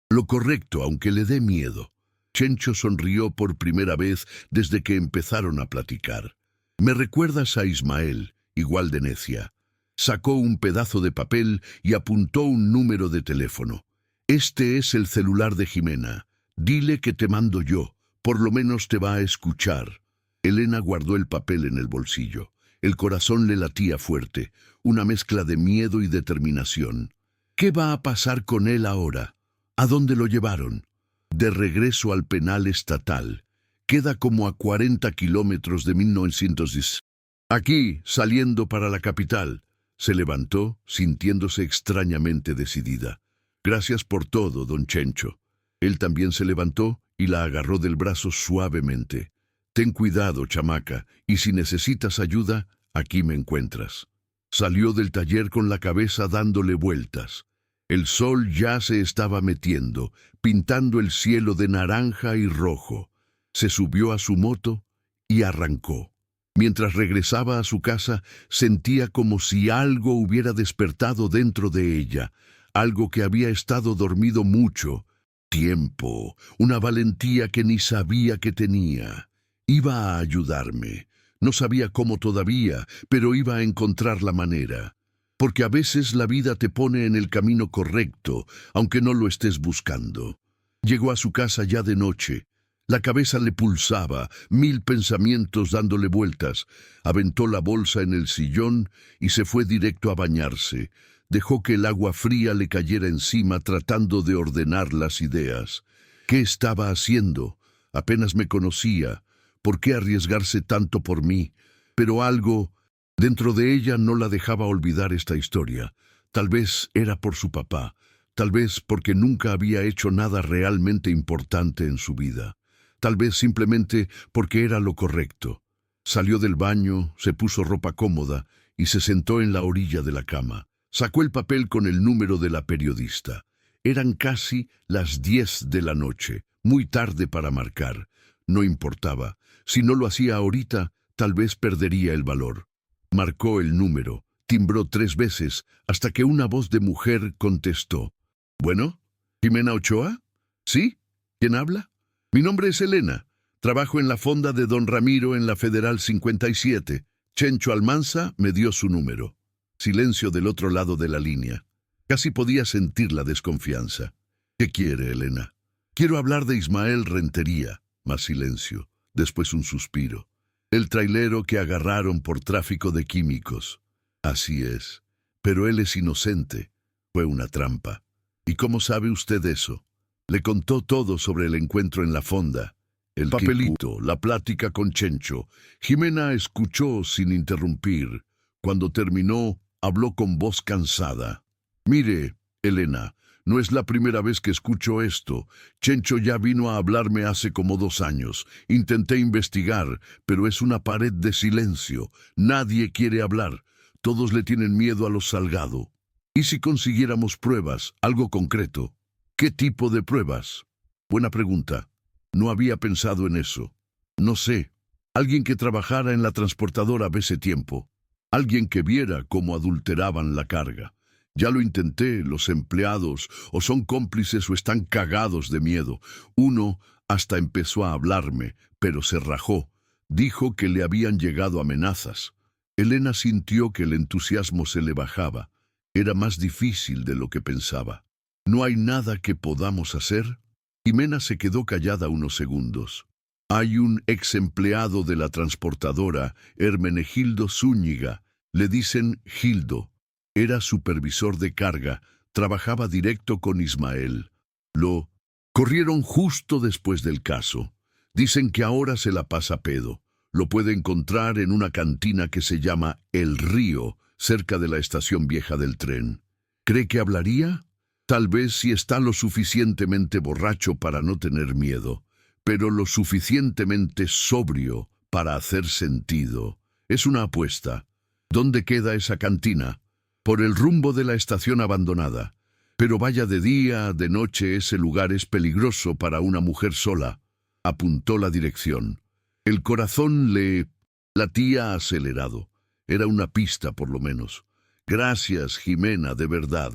lo correcto aunque le dé miedo. Chencho sonrió por primera vez desde que empezaron a platicar. Me recuerdas a Ismael, igual de necia. Sacó un pedazo de papel y apuntó un número de teléfono. Este es el celular de Jimena. Dile que te mando yo. Por lo menos te va a escuchar. Elena guardó el papel en el bolsillo. El corazón le latía fuerte, una mezcla de miedo y determinación. ¿Qué va a pasar con él ahora? ¿A dónde lo llevaron? De regreso al penal estatal. Queda como a 40 kilómetros de 1910. Aquí, saliendo para la capital. Se levantó, sintiéndose extrañamente decidida. Gracias por todo, don Chencho. Él también se levantó y la agarró del brazo suavemente. Ten cuidado, chamaca, y si necesitas ayuda, aquí me encuentras. Salió del taller con la cabeza dándole vueltas. El sol ya se estaba metiendo, pintando el cielo de naranja y rojo. Se subió a su moto y arrancó. Mientras regresaba a su casa, sentía como si algo hubiera despertado dentro de ella, algo que había estado dormido mucho tiempo, una valentía que ni sabía que tenía. Iba a ayudarme. No sabía cómo todavía, pero iba a encontrar la manera. Porque a veces la vida te pone en el camino correcto, aunque no lo estés buscando. Llegó a su casa ya de noche. La cabeza le pulsaba, 1000 pensamientos dándole vueltas. Aventó la bolsa en el sillón y se fue directo a bañarse. Dejó que el agua fría le cayera encima tratando de ordenar las ideas. ¿Qué estaba haciendo? Apenas me conocía. ¿Por qué arriesgarse tanto por mí? Pero algo dentro de ella no la dejaba olvidar esta historia. Tal vez era por su papá. Tal vez porque nunca había hecho nada realmente importante en su vida. Tal vez simplemente porque era lo correcto. Salió del baño, se puso ropa cómoda y se sentó en la orilla de la cama. Sacó el papel con el número de la periodista. Eran casi las 10 de la noche, muy tarde para marcar. No importaba. Si no lo hacía ahorita, tal vez perdería el valor. Marcó el número, timbró 3 veces, hasta que una voz de mujer contestó. ¿Bueno? ¿Jimena Ochoa? ¿Sí? ¿Quién habla? Mi nombre es Elena. Trabajo en la fonda de don Ramiro en la Federal 57. Chencho Almanza me dio su número. Silencio del otro lado de la línea. Casi podía sentir la desconfianza. ¿Qué quiere, Elena? Quiero hablar de Ismael Rentería. Más silencio. Después un suspiro. El trailero que agarraron por tráfico de químicos. Así es. Pero él es inocente. Fue una trampa. ¿Y cómo sabe usted eso? Le contó todo sobre el encuentro en la fonda. El papelito, la plática con Chencho. Jimena escuchó sin interrumpir. Cuando terminó, habló con voz cansada. Mire, Elena, no es la primera vez que escucho esto. Chencho ya vino a hablarme hace como 2 años. Intenté investigar, pero es una pared de silencio. Nadie quiere hablar. Todos le tienen miedo a los Salgado. ¿Y si consiguiéramos pruebas, algo concreto? ¿Qué tipo de pruebas? Buena pregunta. No había pensado en eso. No sé. Alguien que trabajara en la transportadora hace tiempo. Alguien que viera cómo adulteraban la carga. Ya lo intenté, los empleados o son cómplices o están cagados de miedo. Uno hasta empezó a hablarme, pero se rajó. Dijo que le habían llegado amenazas. Elena sintió que el entusiasmo se le bajaba. Era más difícil de lo que pensaba. ¿No hay nada que podamos hacer? Jimena se quedó callada unos segundos. Hay un ex empleado de la transportadora, Hermenegildo Zúñiga. Le dicen Gildo. Era supervisor de carga, trabajaba directo con Ismael. Lo corrieron justo después del caso. Dicen que ahora se la pasa pedo. Lo puede encontrar en una cantina que se llama El Río, cerca de la estación vieja del tren. ¿Cree que hablaría? Tal vez si está lo suficientemente borracho para no tener miedo, pero lo suficientemente sobrio para hacer sentido. Es una apuesta. ¿Dónde queda esa cantina? Por el rumbo de la estación abandonada. Pero vaya de día, de noche, ese lugar es peligroso para una mujer sola. Apuntó la dirección. El corazón le latía acelerado. Era una pista, por lo menos. Gracias, Jimena, de verdad.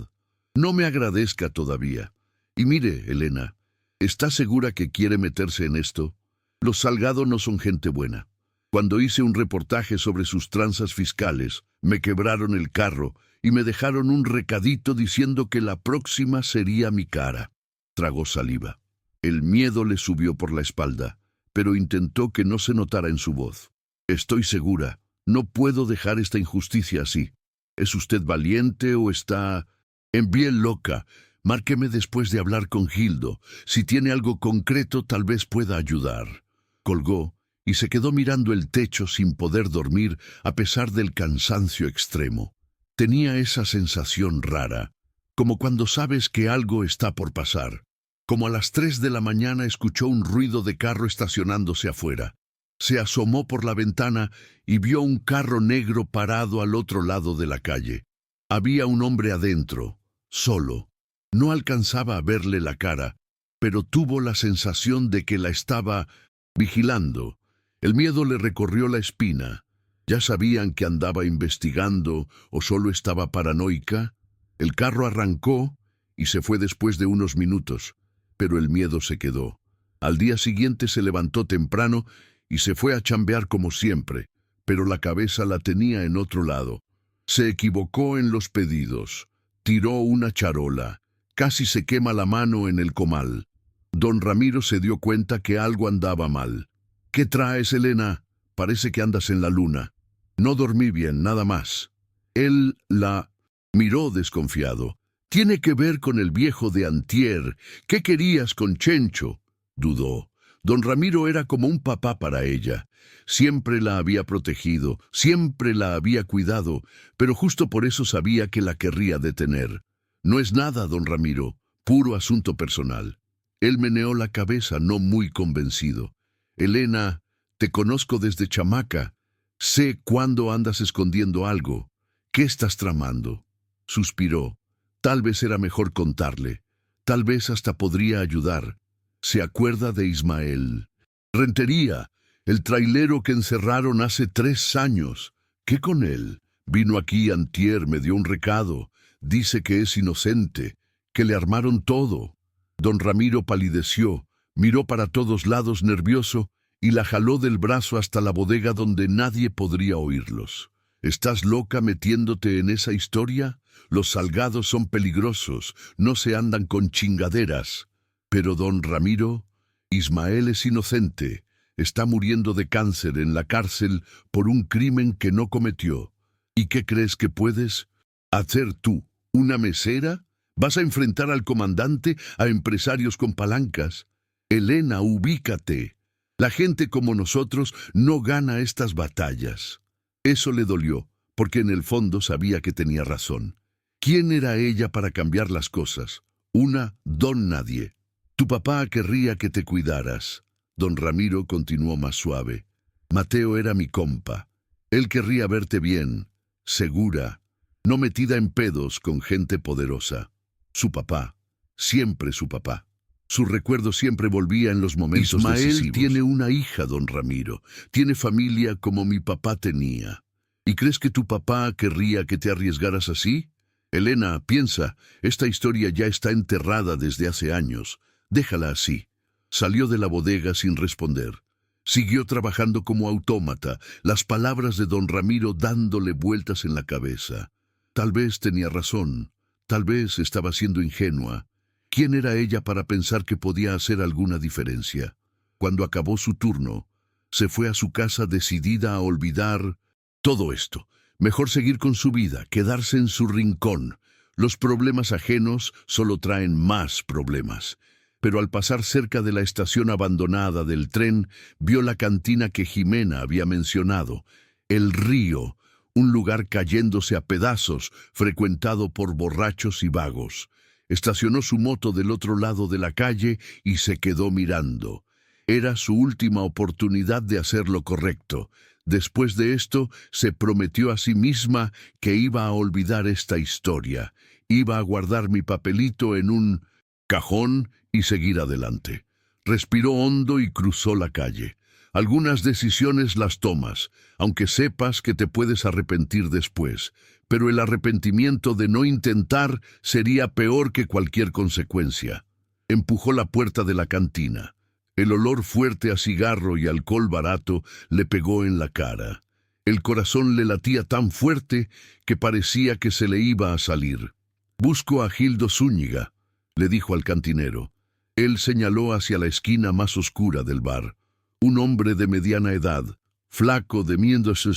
No me agradezca todavía. Y mire, Elena, ¿está segura que quiere meterse en esto? Los Salgado no son gente buena. Cuando hice un reportaje sobre sus tranzas fiscales, me quebraron el carro y me dejaron un recadito diciendo que la próxima sería mi cara. Tragó saliva. El miedo le subió por la espalda, pero intentó que no se notara en su voz. Estoy segura, no puedo dejar esta injusticia así. ¿Es usted valiente o está en bien loca? Márqueme después de hablar con Gildo. Si tiene algo concreto, tal vez pueda ayudar. Colgó y se quedó mirando el techo sin poder dormir a pesar del cansancio extremo. Tenía esa sensación rara, como cuando sabes que algo está por pasar. Como a las 3 de la mañana escuchó un ruido de carro estacionándose afuera. Se asomó por la ventana y vio un carro negro parado al otro lado de la calle. Había un hombre adentro, solo. No alcanzaba a verle la cara, pero tuvo la sensación de que la estaba vigilando. El miedo le recorrió la espina. ¿Ya sabían que andaba investigando o solo estaba paranoica? El carro arrancó y se fue después de unos minutos, pero el miedo se quedó. Al día siguiente se levantó temprano y se fue a chambear como siempre, pero la cabeza la tenía en otro lado. Se equivocó en los pedidos. Tiró una charola. Casi se quema la mano en el comal. Don Ramiro se dio cuenta que algo andaba mal. ¿Qué traes, Elena? Parece que andas en la luna. No dormí bien, nada más. Él la miró desconfiado. Tiene que ver con el viejo de antier. ¿Qué querías con Chencho? Dudó. Don Ramiro era como un papá para ella. Siempre la había protegido, siempre la había cuidado, pero justo por eso sabía que la querría detener. No es nada, don Ramiro, puro asunto personal. Él meneó la cabeza, no muy convencido. Elena, te conozco desde chamaca. Sé cuándo andas escondiendo algo. ¿Qué estás tramando? Suspiró. Tal vez era mejor contarle. Tal vez hasta podría ayudar. Se acuerda de Ismael. Rentería, el trailero que encerraron hace 3 años. ¿Qué con él? Vino aquí antier, me dio un recado. Dice que es inocente, que le armaron todo. Don Ramiro palideció, miró para todos lados nervioso y la jaló del brazo hasta la bodega donde nadie podría oírlos. ¿Estás loca metiéndote en esa historia? Los Salgados son peligrosos, no se andan con chingaderas. Pero don Ramiro, Ismael es inocente, está muriendo de cáncer en la cárcel por un crimen que no cometió. ¿Y qué crees que puedes hacer tú? ¿Una mesera? ¿Vas a enfrentar al comandante, a empresarios con palancas? Elena, ubícate. La gente como nosotros no gana estas batallas. Eso le dolió, porque en el fondo sabía que tenía razón. ¿Quién era ella para cambiar las cosas? Una don nadie. Tu papá querría que te cuidaras. Don Ramiro continuó más suave. Mateo era mi compa. Él querría verte bien, segura, no metida en pedos con gente poderosa. Su papá, siempre su papá. Su recuerdo siempre volvía en los momentos decisivos. Ismael tiene una hija, don Ramiro. Tiene familia como mi papá tenía. ¿Y crees que tu papá querría que te arriesgaras así? Elena, piensa, esta historia ya está enterrada desde hace años. Déjala así. Salió de la bodega sin responder. Siguió trabajando como autómata, las palabras de don Ramiro dándole vueltas en la cabeza. Tal vez tenía razón, tal vez estaba siendo ingenua. ¿Quién era ella para pensar que podía hacer alguna diferencia? Cuando acabó su turno, se fue a su casa decidida a olvidar todo esto. Mejor seguir con su vida, quedarse en su rincón. Los problemas ajenos solo traen más problemas. Pero al pasar cerca de la estación abandonada del tren, vio la cantina que Jimena había mencionado. El río, un lugar cayéndose a pedazos, frecuentado por borrachos y vagos. Estacionó su moto del otro lado de la calle y se quedó mirando. Era su última oportunidad de hacer lo correcto. Después de esto, se prometió a sí misma que iba a olvidar esta historia. Iba a guardar mi papelito en un cajón y seguir adelante. Respiró hondo y cruzó la calle. Algunas decisiones las tomas, aunque sepas que te puedes arrepentir después, pero el arrepentimiento de no intentar sería peor que cualquier consecuencia. Empujó la puerta de la cantina. El olor fuerte a cigarro y alcohol barato le pegó en la cara. El corazón le latía tan fuerte que parecía que se le iba a salir. «Busco a Gildo Zúñiga», le dijo al cantinero. Él señaló hacia la esquina más oscura del bar. Un hombre de mediana edad, flaco de miéndose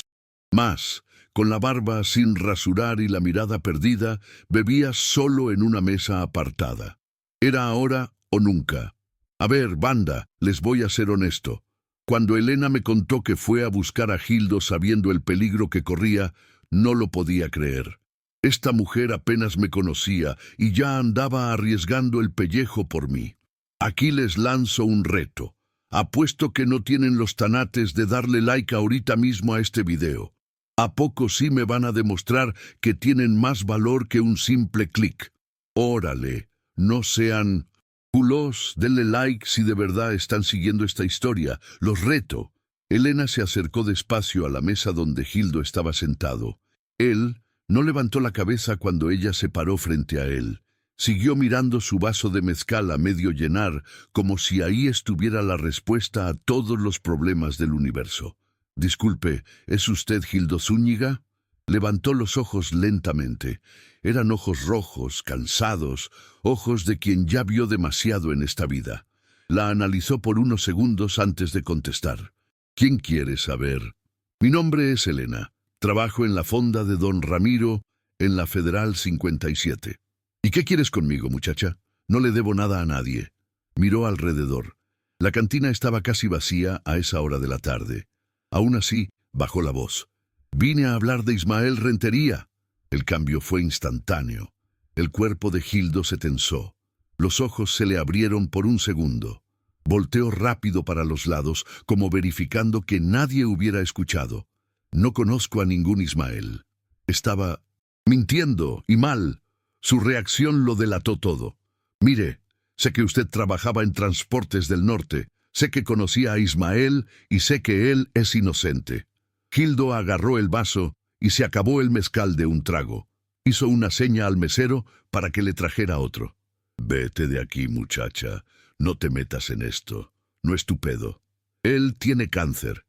más, con la barba sin rasurar y la mirada perdida, bebía solo en una mesa apartada. Era ahora o nunca. A ver, banda, les voy a ser honesto. Cuando Elena me contó que fue a buscar a Gildo sabiendo el peligro que corría, no lo podía creer. Esta mujer apenas me conocía y ya andaba arriesgando el pellejo por mí. Aquí les lanzo un reto. Apuesto que no tienen los tanates de darle like ahorita mismo a este video. ¿A poco sí me van a demostrar que tienen más valor que un simple clic? Órale, no sean culos, denle like si de verdad están siguiendo esta historia. Los reto. Elena se acercó despacio a la mesa donde Gildo estaba sentado. Él no levantó la cabeza cuando ella se paró frente a él. Siguió mirando su vaso de mezcal a medio llenar, como si ahí estuviera la respuesta a todos los problemas del universo. «Disculpe, ¿es usted Gildo Zúñiga?» Levantó los ojos lentamente. Eran ojos rojos, cansados, ojos de quien ya vio demasiado en esta vida. La analizó por unos segundos antes de contestar. «¿Quién quiere saber?» «Mi nombre es Elena. Trabajo en la fonda de don Ramiro, en la Federal 57. ¿Y qué quieres conmigo, muchacha? No le debo nada a nadie». Miró alrededor. La cantina estaba casi vacía a esa hora de la tarde. Aún así, bajó la voz. «Vine a hablar de Ismael Rentería». El cambio fue instantáneo. El cuerpo de Gildo se tensó. Los ojos se le abrieron por un segundo. Volteó rápido para los lados, como verificando que nadie hubiera escuchado. «No conozco a ningún Ismael». Estaba mintiendo y mal. Su reacción lo delató todo. «Mire, sé que usted trabajaba en Transportes del Norte, sé que conocía a Ismael y sé que él es inocente». Gildo agarró el vaso y se acabó el mezcal de un trago. Hizo una seña al mesero para que le trajera otro. «Vete de aquí, muchacha. No te metas en esto. No es tu pedo. Él tiene cáncer.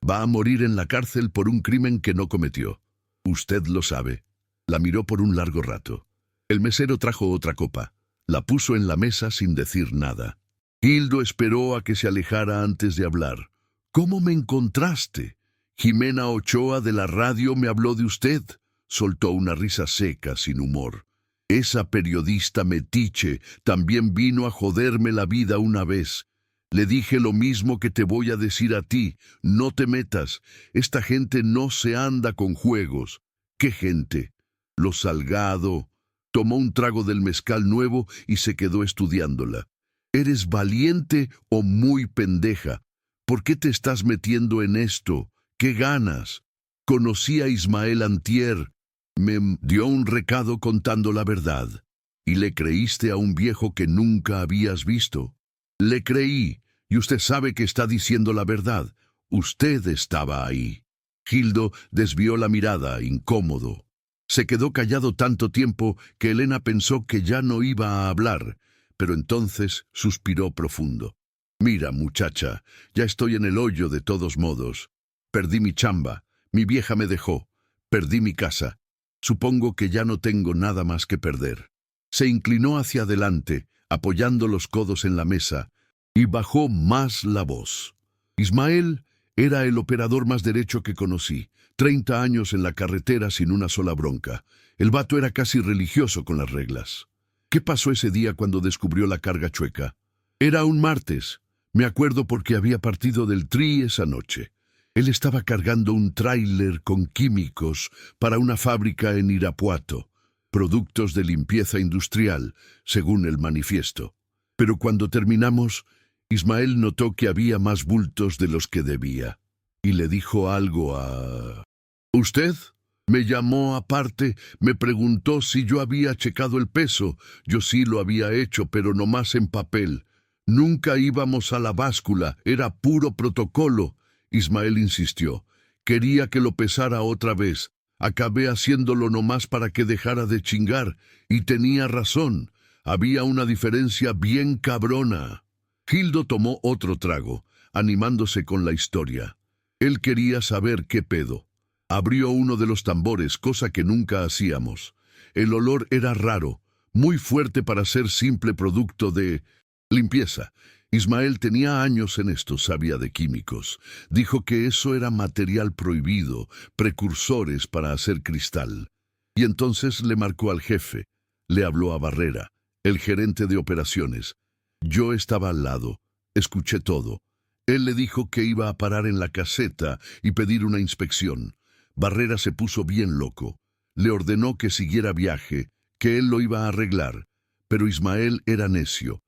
Va a morir en la cárcel por un crimen que no cometió. Usted lo sabe». La miró por un largo rato. El mesero trajo otra copa. La puso en la mesa sin decir nada. Gildo esperó a que se alejara antes de hablar. «¿Cómo me encontraste? Jimena Ochoa de la radio me habló de usted». Soltó una risa seca, sin humor. «Esa periodista metiche también vino a joderme la vida una vez. Le dije lo mismo que te voy a decir a ti. No te metas. Esta gente no se anda con juegos». «¿Qué gente?» «Lo Salgado». Tomó un trago del mezcal nuevo y se quedó estudiándola. «¿Eres valiente o muy pendeja? ¿Por qué te estás metiendo en esto? ¿Qué ganas? Conocí a Ismael antier. Me dio un recado contando la verdad. ¿Y le creíste a un viejo que nunca habías visto?» «Le creí, y usted sabe que está diciendo la verdad. Usted estaba ahí». Gildo desvió la mirada, incómodo. Se quedó callado tanto tiempo que Elena pensó que ya no iba a hablar, pero entonces suspiró profundo. «Mira, muchacha, ya estoy en el hoyo de todos modos. Perdí mi chamba, mi vieja me dejó, perdí mi casa. Supongo que ya no tengo nada más que perder». Se inclinó hacia adelante, apoyando los codos en la mesa, y bajó más la voz. «Ismael era el operador más derecho que conocí. 30 años en la carretera sin una sola bronca. El vato era casi religioso con las reglas. ¿Qué pasó ese día cuando descubrió la carga chueca? Era un martes. Me acuerdo porque había partido del Tri esa noche. Él estaba cargando un tráiler con químicos para una fábrica en Irapuato, productos de limpieza industrial, según el manifiesto. Pero cuando terminamos, Ismael notó que había más bultos de los que debía, y le dijo algo a... ¿Usted? Me llamó aparte, me preguntó si yo había checado el peso. Yo sí lo había hecho, pero nomás en papel. Nunca íbamos a la báscula, era puro protocolo. Ismael insistió. Quería que lo pesara otra vez. Acabé haciéndolo nomás para que dejara de chingar, y tenía razón. Había una diferencia bien cabrona. Gildo tomó otro trago, animándose con la historia. Él quería saber qué pedo. Abrió uno de los tambores, cosa que nunca hacíamos. El olor era raro, muy fuerte para ser simple producto de limpieza. Ismael tenía años en esto, sabía de químicos. Dijo que eso era material prohibido, precursores para hacer cristal. Y entonces le marcó al jefe. Le habló a Barrera, el gerente de operaciones. Yo estaba al lado, escuché todo. Él le dijo que iba a parar en la caseta y pedir una inspección. Barrera se puso bien loco. Le ordenó que siguiera viaje, que él lo iba a arreglar. Pero Ismael era necio.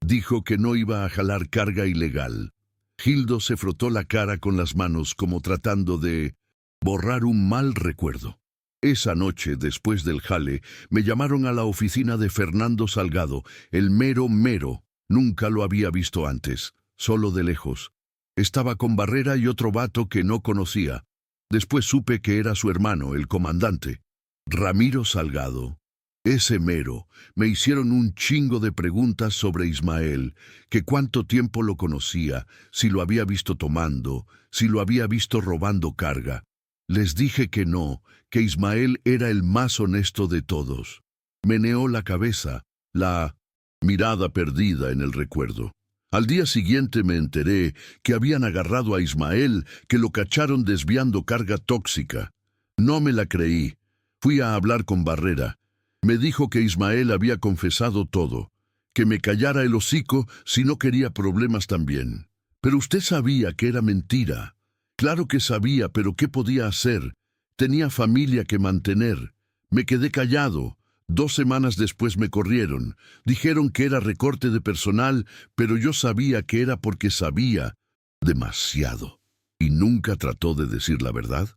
Dijo que no iba a jalar carga ilegal. Gildo se frotó la cara con las manos como tratando de borrar un mal recuerdo. Esa noche, después del jale, me llamaron a la oficina de Fernando Salgado, el mero mero. Nunca lo había visto antes, solo de lejos. Estaba con Barrera y otro vato que no conocía. Después supe que era su hermano, el comandante. Ramiro Salgado. Ese mero. Me hicieron un chingo de preguntas sobre Ismael, que cuánto tiempo lo conocía, si lo había visto tomando, si lo había visto robando carga. Les dije que no, que Ismael era el más honesto de todos. Meneó la cabeza, la mirada perdida en el recuerdo. Al día siguiente me enteré que habían agarrado a Ismael, que lo cacharon desviando carga tóxica. No me la creí. Fui a hablar con Barrera. Me dijo que Ismael había confesado todo, que me callara el hocico si no quería problemas también. Pero usted sabía que era mentira. Claro que sabía, pero ¿qué podía hacer? Tenía familia que mantener. Me quedé callado. 2 semanas después me corrieron. Dijeron que era recorte de personal, pero yo sabía que era porque sabía demasiado. ¿Y nunca trató de decir la verdad?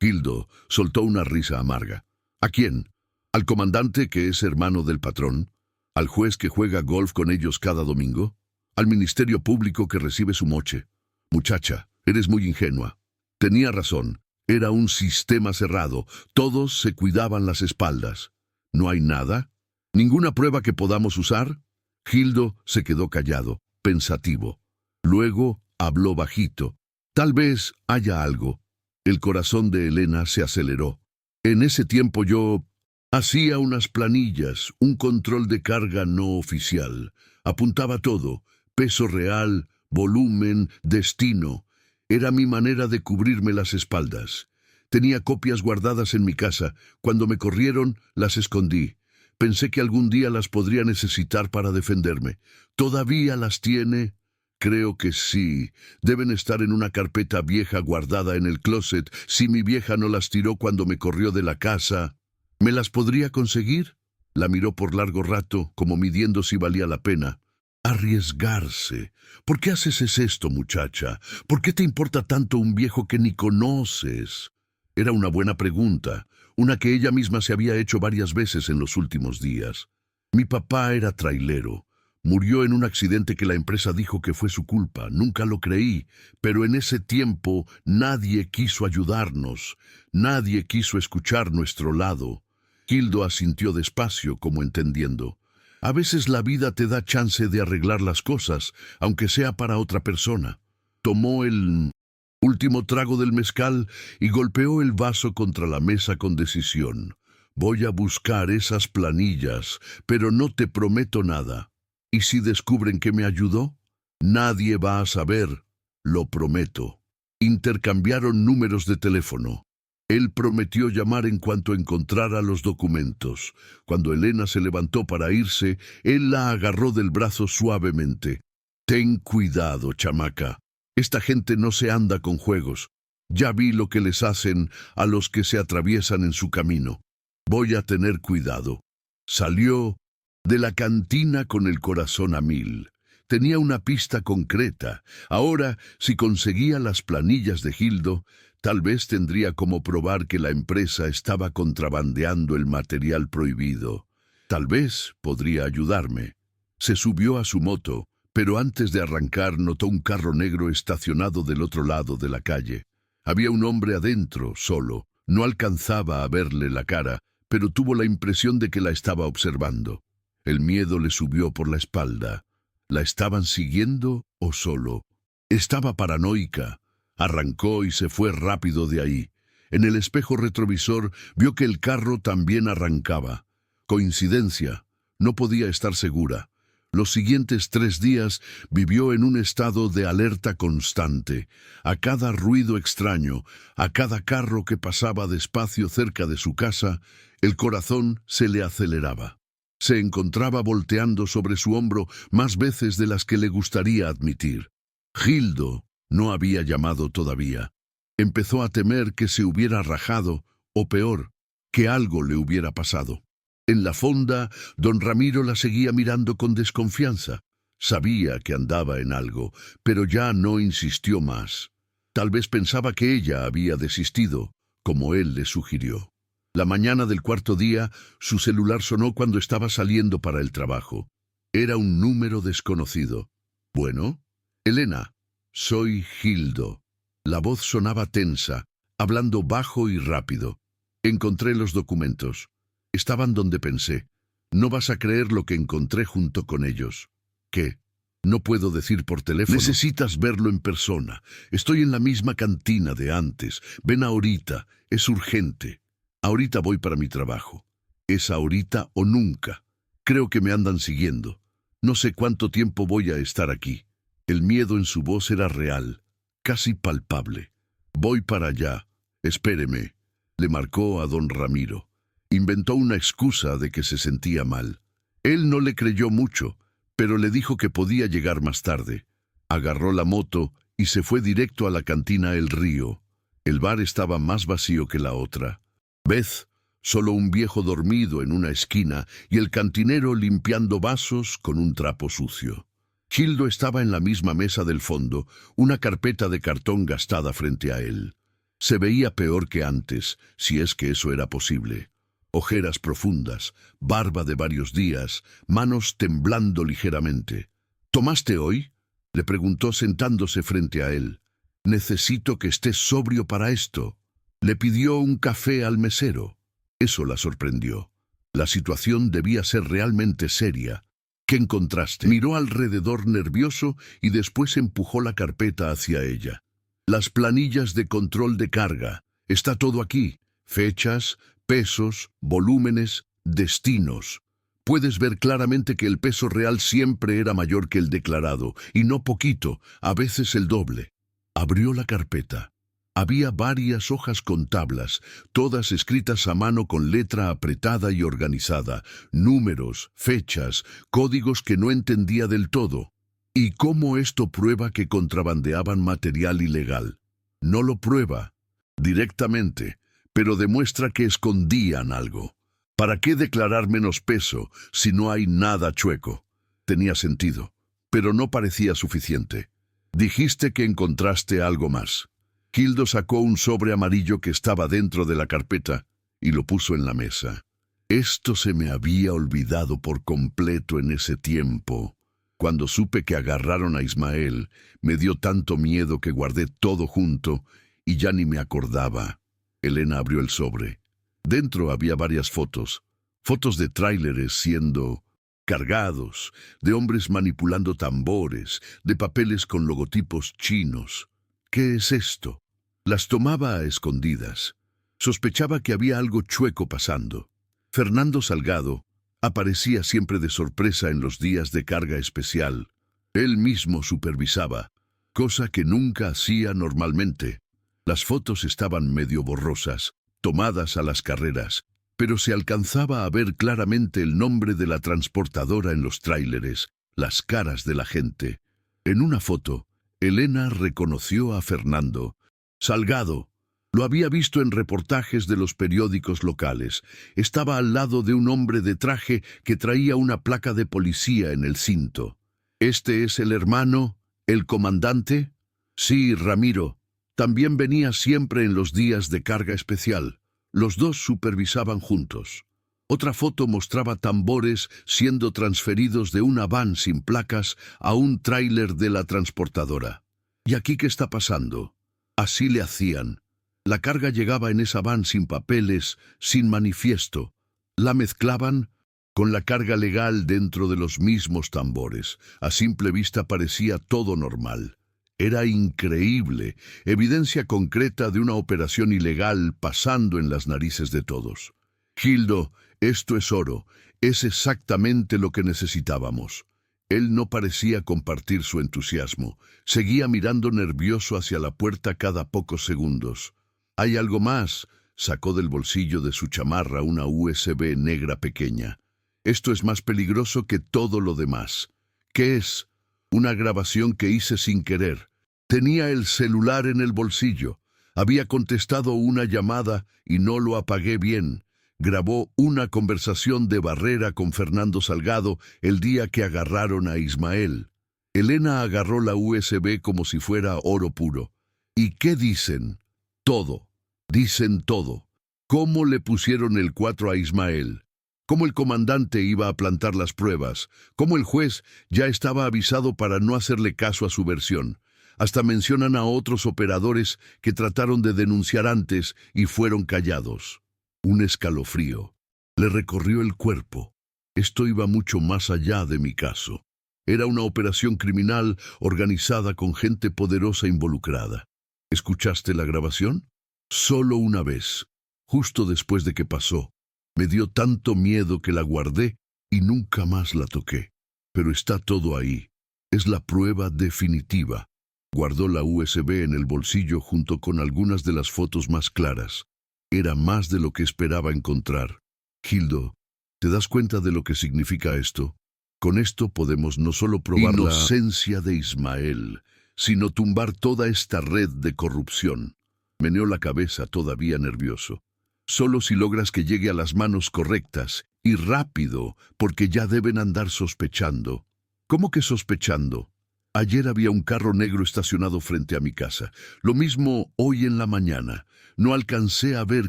Gildo soltó una risa amarga. ¿A quién? ¿Al comandante que es hermano del patrón? ¿Al juez que juega golf con ellos cada domingo? ¿Al ministerio público que recibe su moche? Muchacha, eres muy ingenua. Tenía razón. Era un sistema cerrado. Todos se cuidaban las espaldas. ¿No hay nada? ¿Ninguna prueba que podamos usar? Gildo se quedó callado, pensativo. Luego habló bajito. Tal vez haya algo. El corazón de Elena se aceleró. En ese tiempo yo hacía unas planillas, un control de carga no oficial. Apuntaba todo, peso real, volumen, destino. Era mi manera de cubrirme las espaldas. Tenía copias guardadas en mi casa. Cuando me corrieron, las escondí. Pensé que algún día las podría necesitar para defenderme. ¿Todavía las tiene? Creo que sí. Deben estar en una carpeta vieja guardada en el closet. Si mi vieja no las tiró cuando me corrió de la casa, ¿me las podría conseguir? La miró por largo rato, como midiendo si valía la pena. Arriesgarse. ¿Por qué haces esto, muchacha? ¿Por qué te importa tanto un viejo que ni conoces? Era una buena pregunta, una que ella misma se había hecho varias veces en los últimos días. Mi papá era trailero. Murió en un accidente que la empresa dijo que fue su culpa. Nunca lo creí, pero en ese tiempo nadie quiso ayudarnos. Nadie quiso escuchar nuestro lado. Gildo asintió despacio, como entendiendo. A veces la vida te da chance de arreglar las cosas, aunque sea para otra persona. Tomó el último trago del mezcal y golpeó el vaso contra la mesa con decisión. Voy a buscar esas planillas, pero no te prometo nada. ¿Y si descubren que me ayudó? Nadie va a saber, lo prometo. Intercambiaron números de teléfono. Él prometió llamar en cuanto encontrara los documentos. Cuando Elena se levantó para irse, él la agarró del brazo suavemente. Ten cuidado, chamaca. Esta gente no se anda con juegos. Ya vi lo que les hacen a los que se atraviesan en su camino. Voy a tener cuidado. Salió de la cantina con el corazón a mil. Tenía una pista concreta. Ahora, si conseguía las planillas de Gildo, tal vez tendría como probar que la empresa estaba contrabandeando el material prohibido. Tal vez podría ayudarme. Se subió a su moto, pero antes de arrancar notó un carro negro estacionado del otro lado de la calle. Había un hombre adentro, solo. No alcanzaba a verle la cara, pero tuvo la impresión de que la estaba observando. El miedo le subió por la espalda. ¿La estaban siguiendo o solo? Estaba paranoica. Arrancó y se fue rápido de ahí. En el espejo retrovisor vio que el carro también arrancaba. Coincidencia. No podía estar segura. Los siguientes 3 días vivió en un estado de alerta constante. A cada ruido extraño, a cada carro que pasaba despacio cerca de su casa, el corazón se le aceleraba. Se encontraba volteando sobre su hombro más veces de las que le gustaría admitir. Gildo no había llamado todavía. Empezó a temer que se hubiera rajado, o peor, que algo le hubiera pasado. En la fonda, don Ramiro la seguía mirando con desconfianza. Sabía que andaba en algo, pero ya no insistió más. Tal vez pensaba que ella había desistido, como él le sugirió. La mañana del 4.º día, su celular sonó cuando estaba saliendo para el trabajo. Era un número desconocido. «Bueno, Elena, soy Gildo». La voz sonaba tensa, hablando bajo y rápido. «Encontré los documentos. Estaban donde pensé. No vas a creer lo que encontré junto con ellos». «¿Qué? No puedo decir por teléfono». «Necesitas verlo en persona. Estoy en la misma cantina de antes. Ven ahorita. Es urgente». «Ahorita voy para mi trabajo». «Es ahorita o nunca. Creo que me andan siguiendo. No sé cuánto tiempo voy a estar aquí». El miedo en su voz era real, casi palpable. «Voy para allá. Espéreme», le marcó a don Ramiro. Inventó una excusa de que se sentía mal. Él no le creyó mucho, pero le dijo que podía llegar más tarde. Agarró la moto y se fue directo a la cantina El Río. El bar estaba más vacío que la otra. Beth, solo un viejo dormido en una esquina y el cantinero limpiando vasos con un trapo sucio. Gildo estaba en la misma mesa del fondo, una carpeta de cartón gastada frente a él. Se veía peor que antes, si es que eso era posible. Ojeras profundas, barba de varios días, manos temblando ligeramente. «¿Tomaste hoy?», le preguntó sentándose frente a él. «Necesito que estés sobrio para esto». Le pidió un café al mesero. Eso la sorprendió. La situación debía ser realmente seria. «¿Qué encontraste?». Miró alrededor nervioso y después empujó la carpeta hacia ella. «Las planillas de control de carga. Está todo aquí. Fechas, pesos, volúmenes, destinos. Puedes ver claramente que el peso real siempre era mayor que el declarado, y no poquito, a veces el doble». Abrió la carpeta. Había varias hojas con tablas, todas escritas a mano con letra apretada y organizada, números, fechas, códigos que no entendía del todo. ¿Y cómo esto prueba que contrabandeaban material ilegal? No lo prueba directamente, pero demuestra que escondían algo. ¿Para qué declarar menos peso si no hay nada chueco? Tenía sentido, pero no parecía suficiente. «Dijiste que encontraste algo más». Gildo sacó un sobre amarillo que estaba dentro de la carpeta y lo puso en la mesa. «Esto se me había olvidado por completo en ese tiempo. Cuando supe que agarraron a Ismael, me dio tanto miedo que guardé todo junto y ya ni me acordaba». Elena abrió el sobre. Dentro había varias fotos. Fotos de tráileres siendo cargados, de hombres manipulando tambores, de papeles con logotipos chinos. «¿Qué es esto?». Las tomaba a escondidas. Sospechaba que había algo chueco pasando. Fernando Salgado aparecía siempre de sorpresa en los días de carga especial. Él mismo supervisaba, cosa que nunca hacía normalmente. Las fotos estaban medio borrosas, tomadas a las carreras, pero se alcanzaba a ver claramente el nombre de la transportadora en los tráileres, las caras de la gente. En una foto, Elena reconoció a Fernando. Salgado. Lo había visto en reportajes de los periódicos locales. Estaba al lado de un hombre de traje que traía una placa de policía en el cinto. ¿Este es el hermano, el comandante? Sí, Ramiro. También venía siempre en los días de carga especial. Los dos supervisaban juntos. Otra foto mostraba tambores siendo transferidos de una van sin placas a un tráiler de la transportadora. ¿Y aquí qué está pasando? Así le hacían. La carga llegaba en esa van sin papeles, sin manifiesto. La mezclaban con la carga legal dentro de los mismos tambores. A simple vista parecía todo normal. Era increíble, evidencia concreta de una operación ilegal pasando en las narices de todos. Gildo, esto es oro, es exactamente lo que necesitábamos. Él no parecía compartir su entusiasmo. Seguía mirando nervioso hacia la puerta cada pocos segundos. ¿Hay algo más? Sacó del bolsillo de su chamarra una USB negra pequeña. Esto es más peligroso que todo lo demás. ¿Qué es? Una grabación que hice sin querer. Tenía el celular en el bolsillo. Había contestado una llamada y no lo apagué bien. Grabó una conversación de Barrera con Fernando Salgado el día que agarraron a Ismael. Elena agarró la USB como si fuera oro puro. ¿Y qué dicen? Todo. Dicen todo. ¿Cómo le pusieron el 4 a Ismael? ¿Cómo el comandante iba a plantar las pruebas? ¿Cómo el juez ya estaba avisado para no hacerle caso a su versión? Hasta mencionan a otros operadores que trataron de denunciar antes y fueron callados. Un escalofrío le recorrió el cuerpo. Esto iba mucho más allá de mi caso. Era una operación criminal organizada con gente poderosa involucrada. ¿Escuchaste la grabación? Solo una vez, justo después de que pasó. Me dio tanto miedo que la guardé y nunca más la toqué. Pero está todo ahí. Es la prueba definitiva. Guardó la USB en el bolsillo junto con algunas de las fotos más claras. Era más de lo que esperaba encontrar. Gildo, ¿te das cuenta de lo que significa esto? Con esto podemos no solo probar la inocencia de Ismael, sino tumbar toda esta red de corrupción. Meneó la cabeza todavía nervioso. Solo si logras que llegue a las manos correctas, y rápido, porque ya deben andar sospechando. ¿Cómo que sospechando? Ayer había un carro negro estacionado frente a mi casa. Lo mismo hoy en la mañana. No alcancé a ver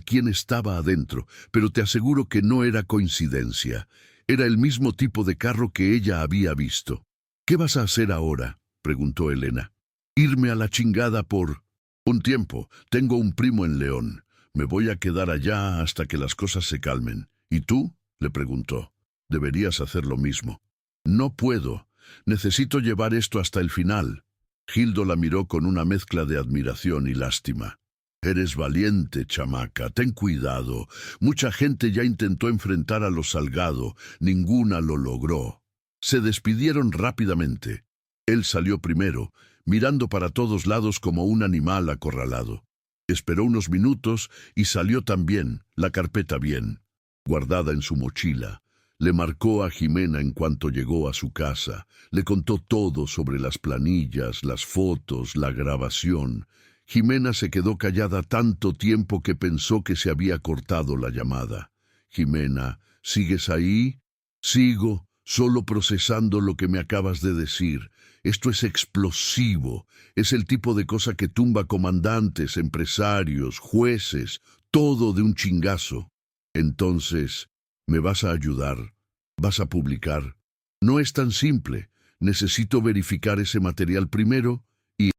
quién estaba adentro, pero te aseguro que no era coincidencia. Era el mismo tipo de carro que ella había visto. ¿Qué vas a hacer ahora?, preguntó Elena. Irme a la chingada por un tiempo. Tengo un primo en León. Me voy a quedar allá hasta que las cosas se calmen. ¿Y tú?, le preguntó. Deberías hacer lo mismo. No puedo. Necesito llevar esto hasta el final. Gildo la miró con una mezcla de admiración y lástima. Eres valiente, chamaca, ten cuidado. Mucha gente ya intentó enfrentar a los Salgado, ninguna lo logró. Se despidieron rápidamente. Él salió primero, mirando para todos lados como un animal acorralado. Esperó unos minutos y salió también, la carpeta bien, guardada en su mochila. Le marcó a Jimena en cuanto llegó a su casa. Le contó todo sobre las planillas, las fotos, la grabación. Jimena se quedó callada tanto tiempo que pensó que se había cortado la llamada. Jimena, ¿sigues ahí? Sigo, solo procesando lo que me acabas de decir. Esto es explosivo. Es el tipo de cosa que tumba comandantes, empresarios, jueces, todo de un chingazo. Entonces, ¿me vas a ayudar? ¿Vas a publicar? No es tan simple. Necesito verificar ese material primero y,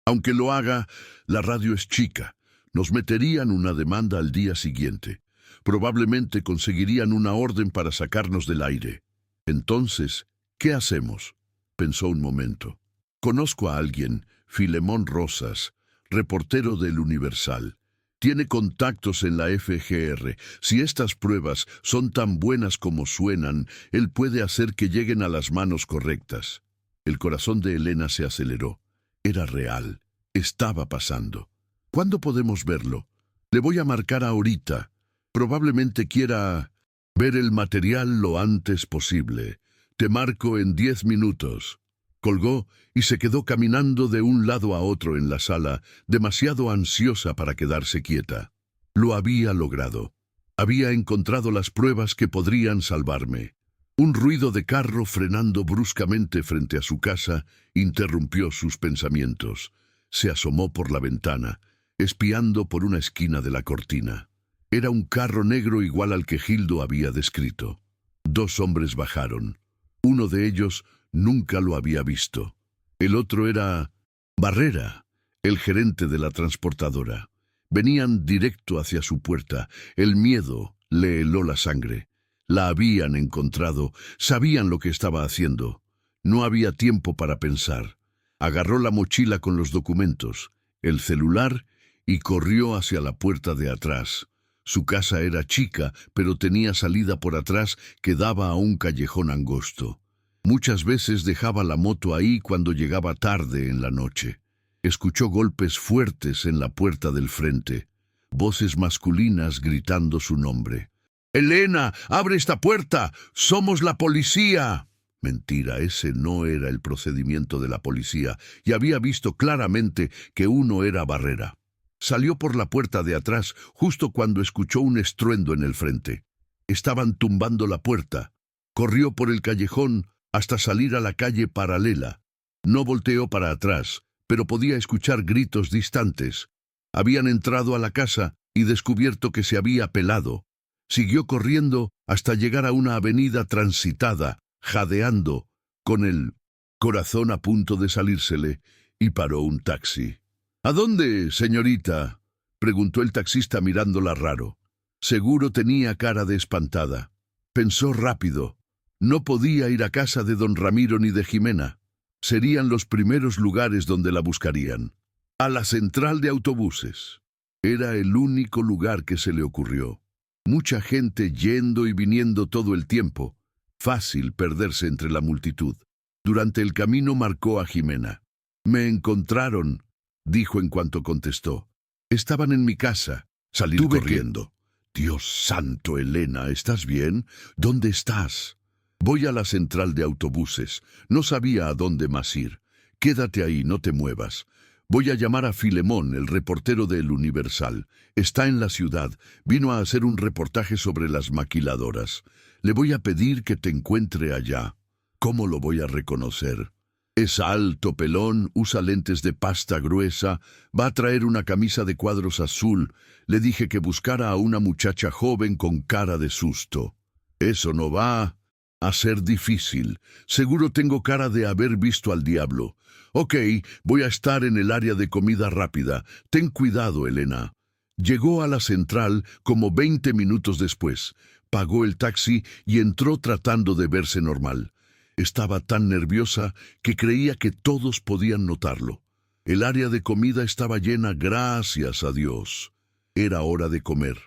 aunque lo haga, la radio es chica. Nos meterían una demanda al día siguiente. Probablemente conseguirían una orden para sacarnos del aire. Entonces, ¿qué hacemos?, pensó un momento. Conozco a alguien, Filemón Rosas, reportero del Universal. Tiene contactos en la FGR. Si estas pruebas son tan buenas como suenan, él puede hacer que lleguen a las manos correctas. El corazón de Elena se aceleró. Era real. Estaba pasando. ¿Cuándo podemos verlo? Le voy a marcar ahorita. Probablemente quiera ver el material lo antes posible. Te marco en 10 minutos. Colgó y se quedó caminando de un lado a otro en la sala, demasiado ansiosa para quedarse quieta. Lo había logrado. Había encontrado las pruebas que podrían salvarme. Un ruido de carro frenando bruscamente frente a su casa interrumpió sus pensamientos. Se asomó por la ventana, espiando por una esquina de la cortina. Era un carro negro igual al que Gildo había descrito. 2 hombres bajaron. Uno de ellos nunca lo había visto. El otro era Barrera, el gerente de la transportadora. Venían directo hacia su puerta. El miedo le heló la sangre. La habían encontrado, sabían lo que estaba haciendo. No había tiempo para pensar. Agarró la mochila con los documentos, el celular y corrió hacia la puerta de atrás. Su casa era chica, pero tenía salida por atrás que daba a un callejón angosto. Muchas veces dejaba la moto ahí cuando llegaba tarde en la noche. Escuchó golpes fuertes en la puerta del frente, voces masculinas gritando su nombre. «¡Elena, abre esta puerta! ¡Somos la policía!». Mentira, ese no era el procedimiento de la policía, y había visto claramente que uno era Barrera. Salió por la puerta de atrás justo cuando escuchó un estruendo en el frente. Estaban tumbando la puerta. Corrió por el callejón hasta salir a la calle paralela. No volteó para atrás, pero podía escuchar gritos distantes. Habían entrado a la casa y descubierto que se había pelado. Siguió corriendo hasta llegar a una avenida transitada, jadeando, con el corazón a punto de salírsele, y paró un taxi. «¿A dónde, señorita?», preguntó el taxista mirándola raro. Seguro tenía cara de espantada. Pensó rápido. No podía ir a casa de don Ramiro ni de Jimena. Serían los primeros lugares donde la buscarían. A la central de autobuses. Era el único lugar que se le ocurrió. Mucha gente yendo y viniendo todo el tiempo. Fácil perderse entre la multitud. Durante el camino marcó a Jimena. «Me encontraron», dijo en cuanto contestó. «Estaban en mi casa. Salí corriendo». «Dios santo, Elena, ¿estás bien? ¿Dónde estás?» «Voy a la central de autobuses. No sabía a dónde más ir. Quédate ahí, no te muevas. Voy a llamar a Filemón, el reportero del Universal. Está en la ciudad. Vino a hacer un reportaje sobre las maquiladoras. Le voy a pedir que te encuentre allá». «¿Cómo lo voy a reconocer?» «Es alto, pelón, usa lentes de pasta gruesa, va a traer una camisa de cuadros azul. Le dije que buscara a una muchacha joven con cara de susto». «Eso no va a ser difícil. Seguro tengo cara de haber visto al diablo. Ok, voy a estar en el área de comida rápida. Ten cuidado, Elena». Llegó a la central como 20 minutos después. Pagó el taxi y entró tratando de verse normal. Estaba tan nerviosa que creía que todos podían notarlo. El área de comida estaba llena, gracias a Dios. Era hora de comer.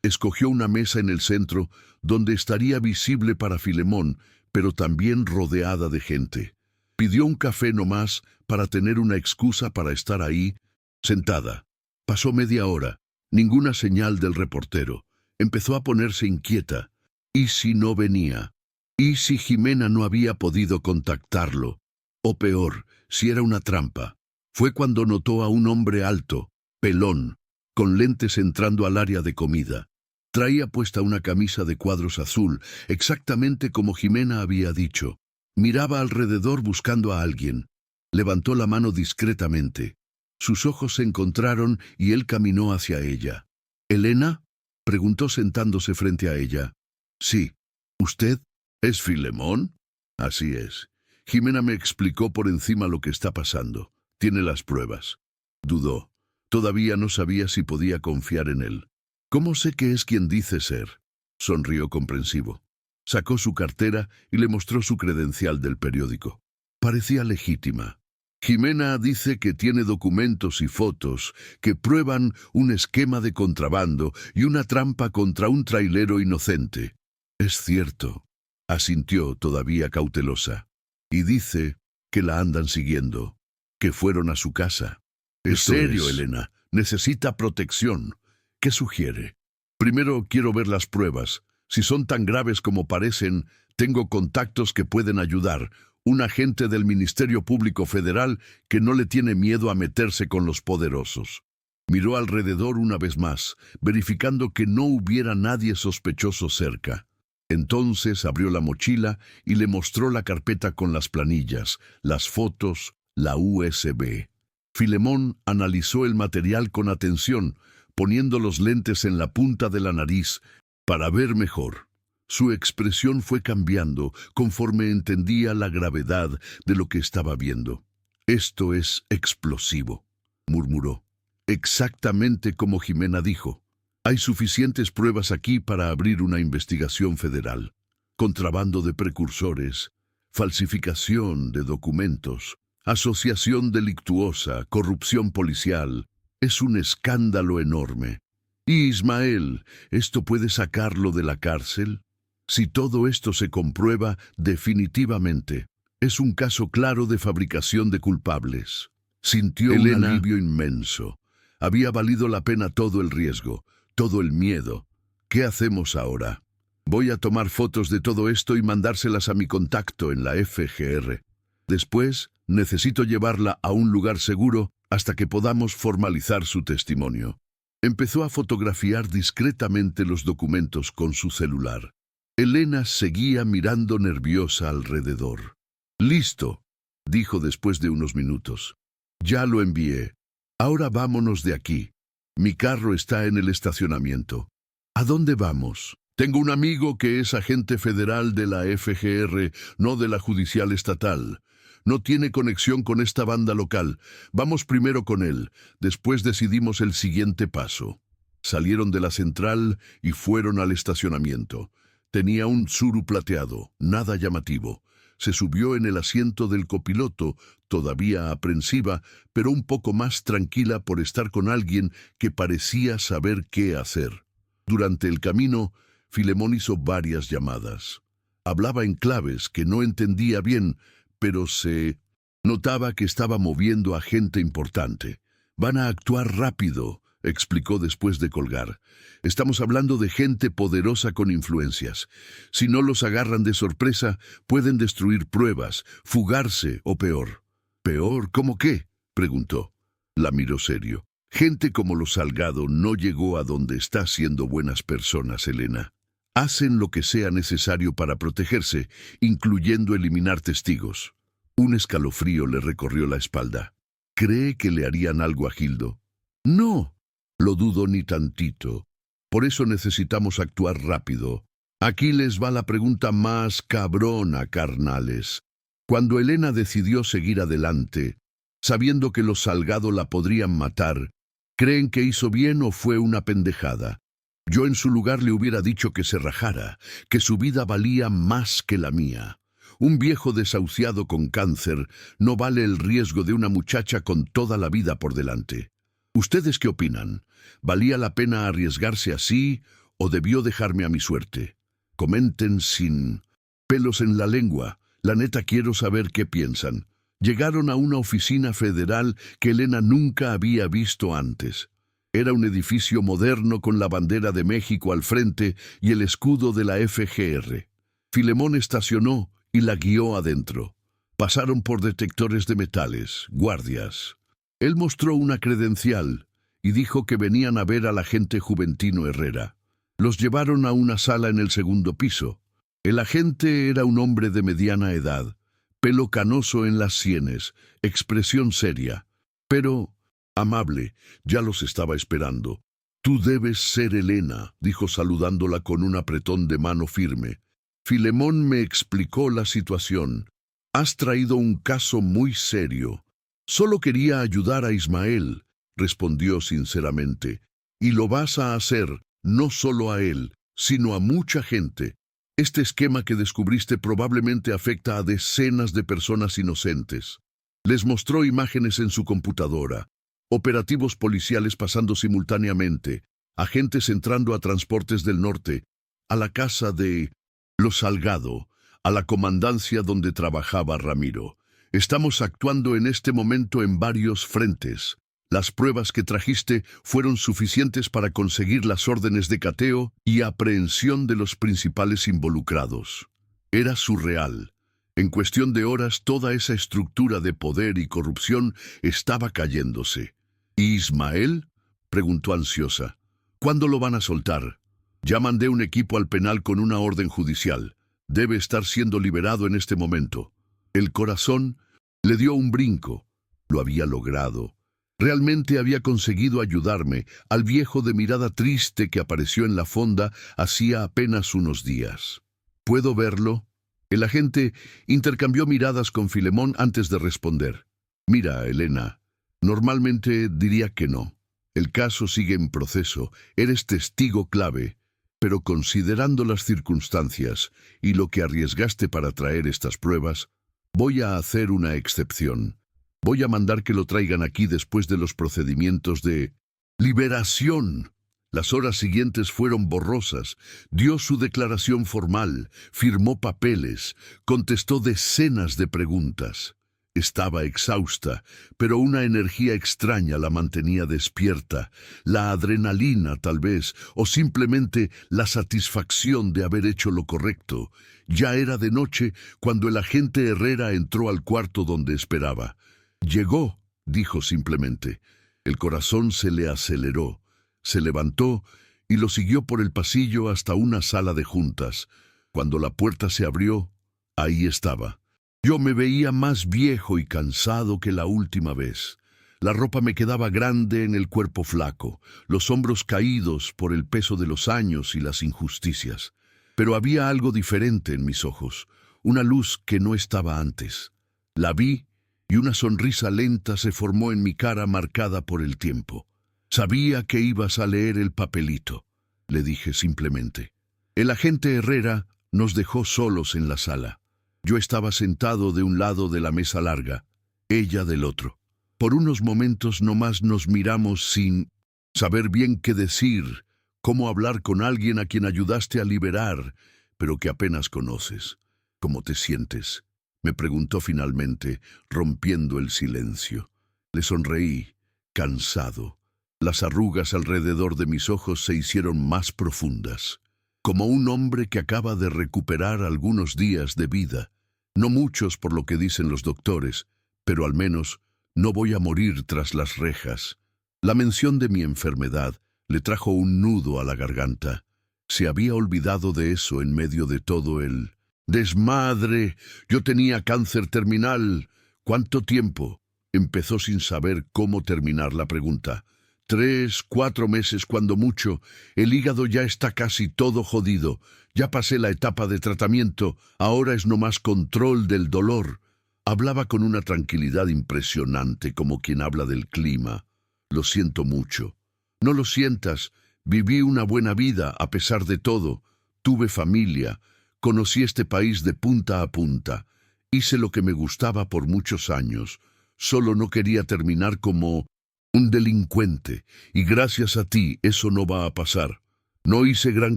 Escogió una mesa en el centro donde estaría visible para Filemón, pero también rodeada de gente. Pidió un café nomás para tener una excusa para estar ahí, sentada. Pasó media hora. Ninguna señal del reportero. Empezó a ponerse inquieta. ¿Y si no venía? ¿Y si Jimena no había podido contactarlo? O peor, si era una trampa. Fue cuando notó a un hombre alto, pelón, con lentes entrando al área de comida. Traía puesta una camisa de cuadros azul, exactamente como Jimena había dicho. Miraba alrededor buscando a alguien. Levantó la mano discretamente. Sus ojos se encontraron y él caminó hacia ella. «¿Elena?», preguntó sentándose frente a ella. «Sí. ¿Usted es Filemón?». «Así es. Jimena me explicó por encima lo que está pasando. Tiene las pruebas». Dudó. Todavía no sabía si podía confiar en él. «¿Cómo sé que es quien dice ser?». Sonrió comprensivo. Sacó su cartera y le mostró su credencial del periódico. Parecía legítima. «Jimena dice que tiene documentos y fotos que prueban un esquema de contrabando y una trampa contra un trailero inocente». «Es cierto», asintió todavía cautelosa. «Y dice que la andan siguiendo, que fueron a su casa». «En serio, Elena, necesita protección. ¿Qué sugiere?». «Primero quiero ver las pruebas. Si son tan graves como parecen, tengo contactos que pueden ayudar. un agente del Ministerio Público Federal que no le tiene miedo a meterse con los poderosos. Miró alrededor una vez más, verificando que no hubiera nadie sospechoso cerca. Entonces abrió la mochila y le mostró la carpeta con las planillas, las fotos, la USB. Filemón analizó el material con atención, poniendo los lentes en la punta de la nariz para ver mejor. Su expresión fue cambiando conforme entendía la gravedad de lo que estaba viendo. «Esto es explosivo», murmuró. «Exactamente como Jimena dijo. Hay suficientes pruebas aquí para abrir una investigación federal. Contrabando de precursores, falsificación de documentos, asociación delictuosa, corrupción policial. Es un escándalo enorme. Y Ismael, ¿esto puede sacarlo de la cárcel? Si todo esto se comprueba, definitivamente, es un caso claro de fabricación de culpables». Sintió un alivio inmenso. Había valido la pena todo el riesgo, todo el miedo. ¿Qué hacemos ahora? Voy a tomar fotos de todo esto y mandárselas a mi contacto en la FGR. Después, necesito llevarla a un lugar seguro hasta que podamos formalizar su testimonio. Empezó a fotografiar discretamente los documentos con su celular. Elena seguía mirando nerviosa alrededor. «Listo», dijo después de unos minutos. «Ya lo envié. Ahora vámonos de aquí. Mi carro está en el estacionamiento». «¿A dónde vamos?» «Tengo un amigo que es agente federal de la FGR, no de la Judicial Estatal. No tiene conexión con esta banda local. Vamos primero con él. Después decidimos el siguiente paso». Salieron de la central y fueron al estacionamiento. Tenía un Tsuru plateado, nada llamativo. Se subió en el asiento del copiloto, todavía aprensiva, pero un poco más tranquila por estar con alguien que parecía saber qué hacer. Durante el camino, Filemón hizo varias llamadas. Hablaba en claves que no entendía bien, pero se notaba que estaba moviendo a gente importante. «Van a actuar rápido», explicó después de colgar. «Estamos hablando de gente poderosa con influencias. Si no los agarran de sorpresa, pueden destruir pruebas, fugarse o peor». «¿Peor? ¿Cómo qué?», preguntó. La miró serio. «Gente como los Salgado no llegó a donde está siendo buenas personas, Elena. Hacen lo que sea necesario para protegerse, incluyendo eliminar testigos». Un escalofrío le recorrió la espalda. «¿Cree que le harían algo a Gildo?» «No, lo dudo ni tantito. Por eso necesitamos actuar rápido. Aquí les va la pregunta más cabrona, carnales. Cuando Elena decidió seguir adelante, sabiendo que los Salgado la podrían matar, ¿creen que hizo bien o fue una pendejada? Yo en su lugar le hubiera dicho que se rajara, que su vida valía más que la mía. Un viejo desahuciado con cáncer no vale el riesgo de una muchacha con toda la vida por delante. ¿Ustedes qué opinan? ¿Valía la pena arriesgarse así o debió dejarme a mi suerte? Comenten sin pelos en la lengua. La neta quiero saber qué piensan». Llegaron a una oficina federal que Elena nunca había visto antes. Era un edificio moderno con la bandera de México al frente y el escudo de la FGR. Filemón estacionó y la guió adentro. Pasaron por detectores de metales, guardias. Él mostró una credencial y dijo que venían a ver al agente Juventino Herrera. Los llevaron a una sala en el segundo piso. El agente era un hombre de mediana edad, pelo canoso en las sienes, expresión seria, pero amable. Ya los estaba esperando. «Tú debes ser Elena», dijo saludándola con un apretón de mano firme. Filemón me explicó la situación. «Has traído un caso muy serio». «Solo quería ayudar a Ismael», respondió sinceramente. «Y lo vas a hacer, no solo a él, sino a mucha gente. Este esquema que descubriste probablemente afecta a decenas de personas inocentes». Les mostró imágenes en su computadora, operativos policiales pasando simultáneamente, agentes entrando a Transportes del Norte, a la casa de los Salgado, a la comandancia donde trabajaba Ramiro. «Estamos actuando en este momento en varios frentes. Las pruebas que trajiste fueron suficientes para conseguir las órdenes de cateo y aprehensión de los principales involucrados». Era surreal. En cuestión de horas, toda esa estructura de poder y corrupción estaba cayéndose. ¿Y Ismael?, preguntó ansiosa. ¿Cuándo lo van a soltar? Ya mandé un equipo al penal con una orden judicial. Debe estar siendo liberado en este momento. El corazón le dio un brinco. Lo había logrado. Realmente había conseguido ayudarme, al viejo de mirada triste que apareció en la fonda hacía apenas unos días. ¿Puedo verlo? El agente intercambió miradas con Filemón antes de responder. Mira, Elena, normalmente diría que no. El caso sigue en proceso, eres testigo clave, pero considerando las circunstancias y lo que arriesgaste para traer estas pruebas, voy a hacer una excepción. Voy a mandar que lo traigan aquí después de los procedimientos de liberación. Las horas siguientes fueron borrosas. Dio su declaración formal, firmó papeles, contestó decenas de preguntas. Estaba exhausta, pero una energía extraña la mantenía despierta. La adrenalina, tal vez, o simplemente la satisfacción de haber hecho lo correcto. Ya era de noche cuando el agente Herrera entró al cuarto donde esperaba. «Llegó», dijo simplemente. El corazón se le aceleró. Se levantó y lo siguió por el pasillo hasta una sala de juntas. Cuando la puerta se abrió, ahí estaba. Yo me veía más viejo y cansado que la última vez. La ropa me quedaba grande en el cuerpo flaco, los hombros caídos por el peso de los años y las injusticias. Pero había algo diferente en mis ojos, una luz que no estaba antes. La vi y una sonrisa lenta se formó en mi cara marcada por el tiempo. Sabía que ibas a leer el papelito, le dije simplemente. El agente Herrera nos dejó solos en la sala. Yo estaba sentado de un lado de la mesa larga, ella del otro. Por unos momentos nomás nos miramos sin saber bien qué decir, cómo hablar con alguien a quien ayudaste a liberar, pero que apenas conoces. ¿Cómo te sientes?, me preguntó finalmente, rompiendo el silencio. Le sonreí, cansado. Las arrugas alrededor de mis ojos se hicieron más profundas. Como un hombre que acaba de recuperar algunos días de vida. No muchos por lo que dicen los doctores, pero al menos no voy a morir tras las rejas. La mención de mi enfermedad le trajo un nudo a la garganta. Se había olvidado de eso en medio de todo el desmadre. Yo tenía cáncer terminal. ¿Cuánto tiempo? Empezó sin saber cómo terminar la pregunta. 3, 4 meses cuando mucho. El hígado ya está casi todo jodido. Ya pasé la etapa de tratamiento. Ahora es nomás control del dolor. Hablaba con una tranquilidad impresionante, como quien habla del clima. Lo siento mucho. No lo sientas. Viví una buena vida a pesar de todo. Tuve familia. Conocí este país de punta a punta. Hice lo que me gustaba por muchos años. Solo no quería terminar como un delincuente, y gracias a ti eso no va a pasar. No hice gran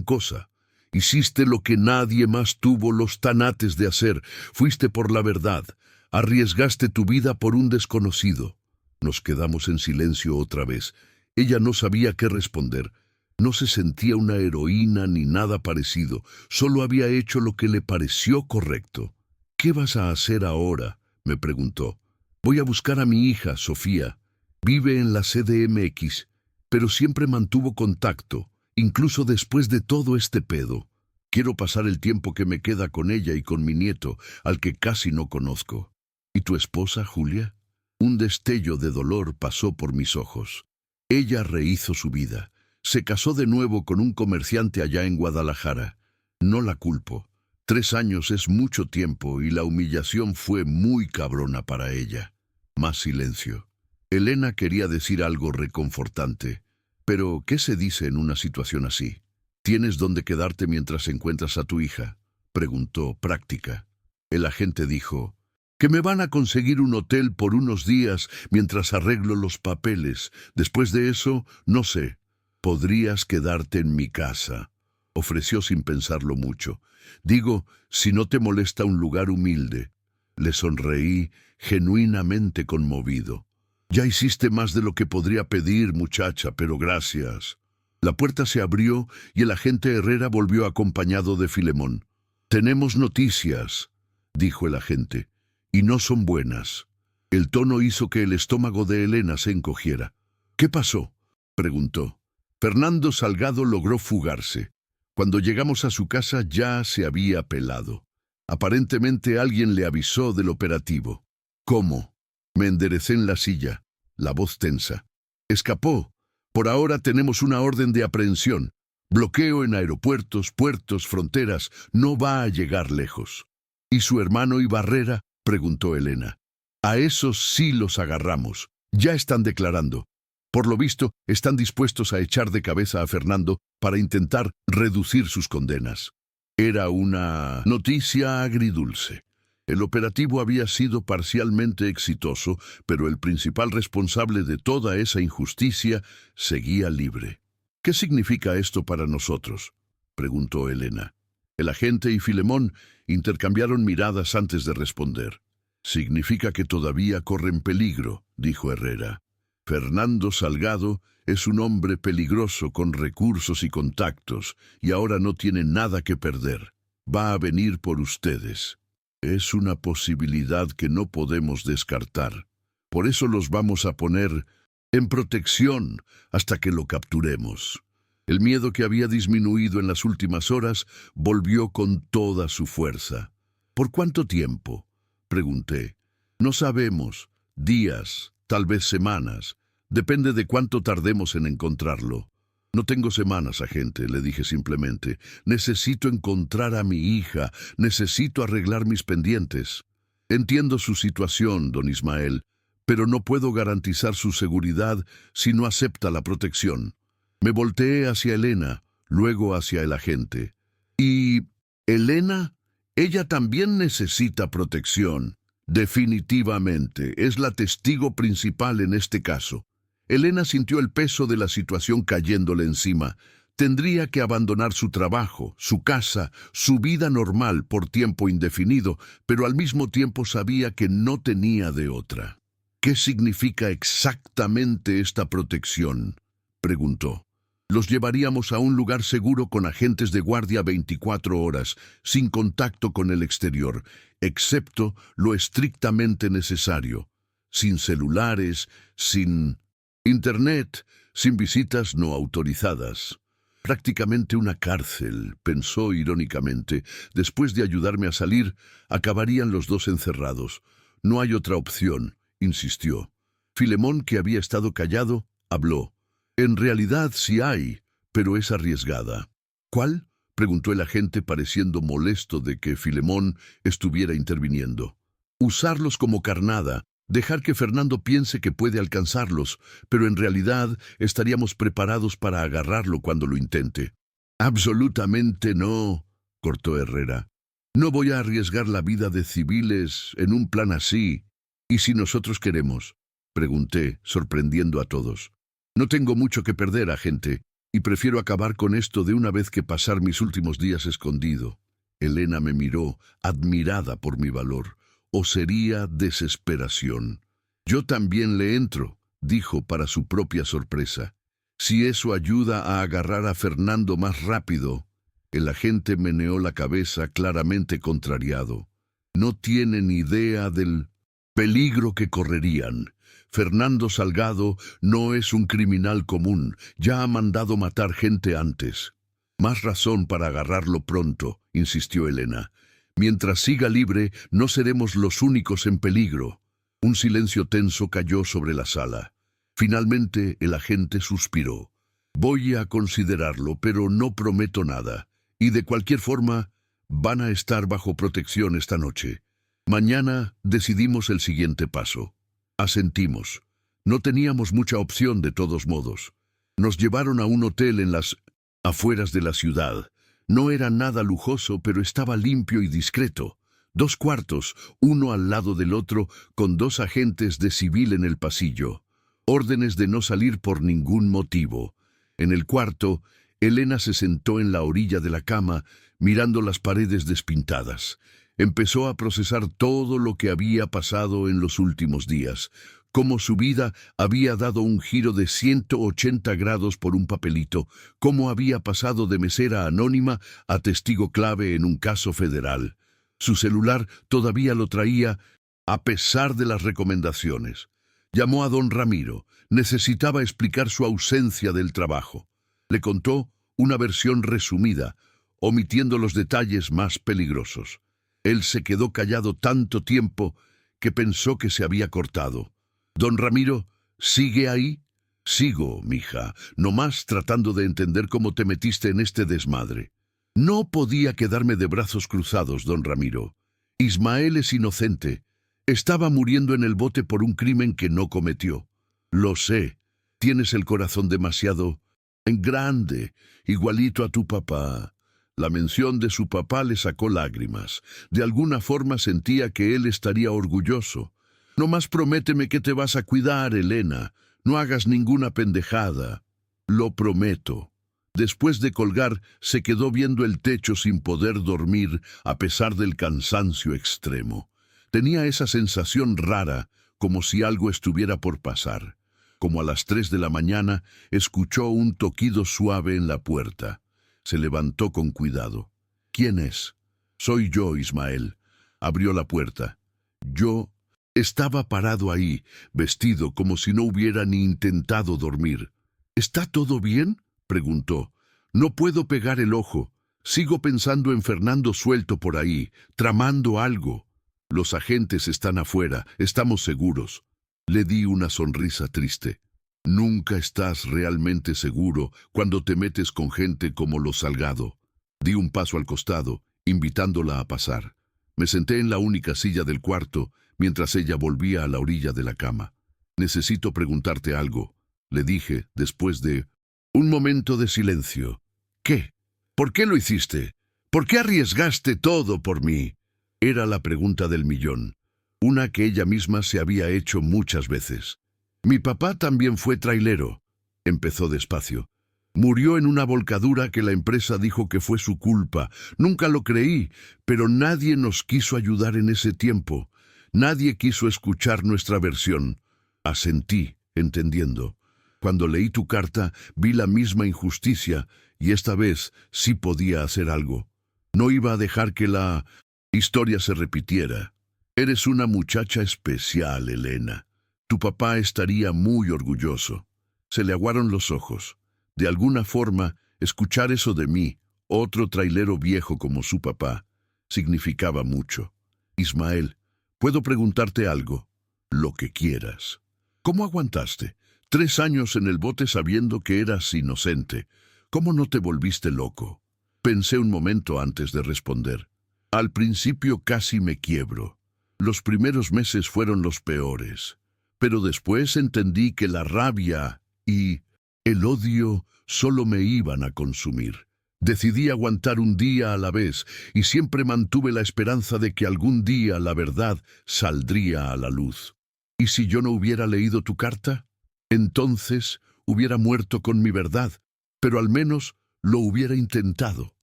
cosa. Hiciste lo que nadie más tuvo los tanates de hacer. Fuiste por la verdad. Arriesgaste tu vida por un desconocido. Nos quedamos en silencio otra vez. Ella no sabía qué responder. No se sentía una heroína ni nada parecido. Solo había hecho lo que le pareció correcto. «¿Qué vas a hacer ahora?», me preguntó. «Voy a buscar a mi hija, Sofía. Vive en la CDMX, pero siempre mantuvo contacto, incluso después de todo este pedo. Quiero pasar el tiempo que me queda con ella y con mi nieto, al que casi no conozco». «¿Y tu esposa, Julia?». Un destello de dolor pasó por mis ojos. Ella rehizo su vida. Se casó de nuevo con un comerciante allá en Guadalajara. No la culpo. 3 años es mucho tiempo y la humillación fue muy cabrona para ella. Más silencio. Elena quería decir algo reconfortante. «Pero, ¿qué se dice en una situación así? ¿Tienes dónde quedarte mientras encuentras a tu hija?», preguntó, práctica. El agente dijo, «Que me van a conseguir un hotel por unos días mientras arreglo los papeles. Después de eso, no sé. Podrías quedarte en mi casa», ofreció sin pensarlo mucho. «Digo, si no te molesta un lugar humilde». Le sonreí, genuinamente conmovido. «Ya hiciste más de lo que podría pedir, muchacha, pero gracias». La puerta se abrió y el agente Herrera volvió acompañado de Filemón. «Tenemos noticias». dijo el agente, y no son buenas. El tono hizo que el estómago de Elena se encogiera. ¿Qué pasó?, preguntó. Fernando Salgado logró fugarse. Cuando llegamos a su casa ya se había pelado. Aparentemente alguien le avisó del operativo. ¿Cómo? Me enderecé en la silla, la voz tensa. Escapó. Por ahora tenemos una orden de aprehensión. Bloqueo en aeropuertos, puertos, fronteras. No va a llegar lejos. ¿Y su hermano y Barrera?, preguntó Elena. A esos sí los agarramos. Ya están declarando. Por lo visto, están dispuestos a echar de cabeza a Fernando para intentar reducir sus condenas. Era una noticia agridulce. El operativo había sido parcialmente exitoso, pero el principal responsable de toda esa injusticia seguía libre. ¿Qué significa esto para nosotros?, preguntó Elena. El agente y Filemón intercambiaron miradas antes de responder. Significa que todavía corren peligro, dijo Herrera. Fernando Salgado es un hombre peligroso con recursos y contactos, y ahora no tiene nada que perder. Va a venir por ustedes. Es una posibilidad que no podemos descartar. Por eso los vamos a poner en protección hasta que lo capturemos. El miedo que había disminuido en las últimas horas volvió con toda su fuerza. ¿Por cuánto tiempo?, pregunté. No sabemos. Días, tal vez semanas. Depende de cuánto tardemos en encontrarlo. No tengo semanas, agente, le dije simplemente. Necesito encontrar a mi hija. Necesito arreglar mis pendientes. Entiendo su situación, don Ismael, pero no puedo garantizar su seguridad si no acepta la protección. Me volteé hacia Elena, luego hacia el agente. ¿Y Elena? Ella también necesita protección. Definitivamente, es la testigo principal en este caso. Elena sintió el peso de la situación cayéndole encima. Tendría que abandonar su trabajo, su casa, su vida normal por tiempo indefinido, pero al mismo tiempo sabía que no tenía de otra. ¿Qué significa exactamente esta protección?, preguntó. Los llevaríamos a un lugar seguro con agentes de guardia 24 horas, sin contacto con el exterior, excepto lo estrictamente necesario, sin celulares, sin internet, sin visitas no autorizadas. Prácticamente una cárcel, pensó irónicamente. Después de ayudarme a salir, acabarían los dos encerrados. No hay otra opción, insistió. Filemón, que había estado callado, habló. En realidad sí hay, pero es arriesgada. ¿Cuál?, preguntó el agente pareciendo molesto de que Filemón estuviera interviniendo. Usarlos como carnada, dejar que Fernando piense que puede alcanzarlos, pero en realidad estaríamos preparados para agarrarlo cuando lo intente. Absolutamente no, cortó Herrera. No voy a arriesgar la vida de civiles en un plan así. ¿Y si nosotros queremos?, pregunté, sorprendiendo a todos. No tengo mucho que perder, agente, y prefiero acabar con esto de una vez que pasar mis últimos días escondido. Elena me miró, admirada por mi valor. ¿O sería desesperación? Yo también le entro, dijo para su propia sorpresa. Si eso ayuda a agarrar a Fernando más rápido. El agente meneó la cabeza claramente contrariado. No tienen idea del peligro que correrían. Fernando Salgado no es un criminal común, ya ha mandado matar gente antes. Más razón para agarrarlo pronto, insistió Elena. Mientras siga libre, no seremos los únicos en peligro. Un silencio tenso cayó sobre la sala. Finalmente el agente suspiró. Voy a considerarlo, pero no prometo nada. Y de cualquier forma, van a estar bajo protección esta noche. Mañana decidimos el siguiente paso. Asentimos. No teníamos mucha opción de todos modos. Nos llevaron a un hotel en las afueras de la ciudad. No era nada lujoso, pero estaba limpio y discreto. 2 cuartos, uno al lado del otro, con 2 agentes de civil en el pasillo. Órdenes de no salir por ningún motivo. En el cuarto, Elena se sentó en la orilla de la cama, mirando las paredes despintadas. Empezó a procesar todo lo que había pasado en los últimos días, cómo su vida había dado un giro de 180 grados por un papelito, cómo había pasado de mesera anónima a testigo clave en un caso federal. Su celular todavía lo traía a pesar de las recomendaciones. Llamó a don Ramiro. Necesitaba explicar su ausencia del trabajo. Le contó una versión resumida, omitiendo los detalles más peligrosos. Él se quedó callado tanto tiempo que pensó que se había cortado. «Don Ramiro, ¿sigue ahí?» «Sigo, mija, nomás tratando de entender cómo te metiste en este desmadre». «No podía quedarme de brazos cruzados, don Ramiro. Ismael es inocente. Estaba muriendo en el bote por un crimen que no cometió». «Lo sé. Tienes el corazón demasiado grande, igualito a tu papá». La mención de su papá le sacó lágrimas. De alguna forma sentía que él estaría orgulloso. «Nomás prométeme que te vas a cuidar, Elena. No hagas ninguna pendejada». «Lo prometo». Después de colgar, se quedó viendo el techo sin poder dormir a pesar del cansancio extremo. Tenía esa sensación rara, como si algo estuviera por pasar. Como a las 3 de la mañana, escuchó un toquido suave en la puerta. Se levantó con cuidado. «¿Quién es?» «Soy yo, Ismael». Abrió la puerta. Yo estaba parado ahí, vestido como si no hubiera ni intentado dormir. «¿Está todo bien?», preguntó. «No puedo pegar el ojo. Sigo pensando en Fernando suelto por ahí, tramando algo». «Los agentes están afuera, estamos seguros». Le di una sonrisa triste. «Nunca estás realmente seguro cuando te metes con gente como los Salgado». Di un paso al costado, invitándola a pasar. Me senté en la única silla del cuarto, mientras ella volvía a la orilla de la cama. «Necesito preguntarte algo», le dije después de un momento de silencio. «¿Qué? ¿Por qué lo hiciste? ¿Por qué arriesgaste todo por mí?». Era la pregunta del millón, una que ella misma se había hecho muchas veces. «Mi papá también fue trailero», empezó despacio. «Murió en una volcadura que la empresa dijo que fue su culpa. Nunca lo creí, pero nadie nos quiso ayudar en ese tiempo. Nadie quiso escuchar nuestra versión». Asentí, entendiendo. Cuando leí tu carta, vi la misma injusticia, y esta vez sí podía hacer algo. No iba a dejar que la historia se repitiera. «Eres una muchacha especial, Elena. Tu papá estaría muy orgulloso». Se le aguaron los ojos. De alguna forma, escuchar eso de mí, otro trailero viejo como su papá, significaba mucho. «Ismael, ¿puedo preguntarte algo?». «Lo que quieras». «¿Cómo aguantaste 3 años en el bote sabiendo que eras inocente? ¿Cómo no te volviste loco?». Pensé un momento antes de responder. «Al principio casi me quiebro. Los primeros meses fueron los peores. Pero después entendí que la rabia y el odio solo me iban a consumir. Decidí aguantar un día a la vez y siempre mantuve la esperanza de que algún día la verdad saldría a la luz. ¿Y si yo no hubiera leído tu carta? Entonces hubiera muerto con mi verdad, pero al menos lo hubiera intentado».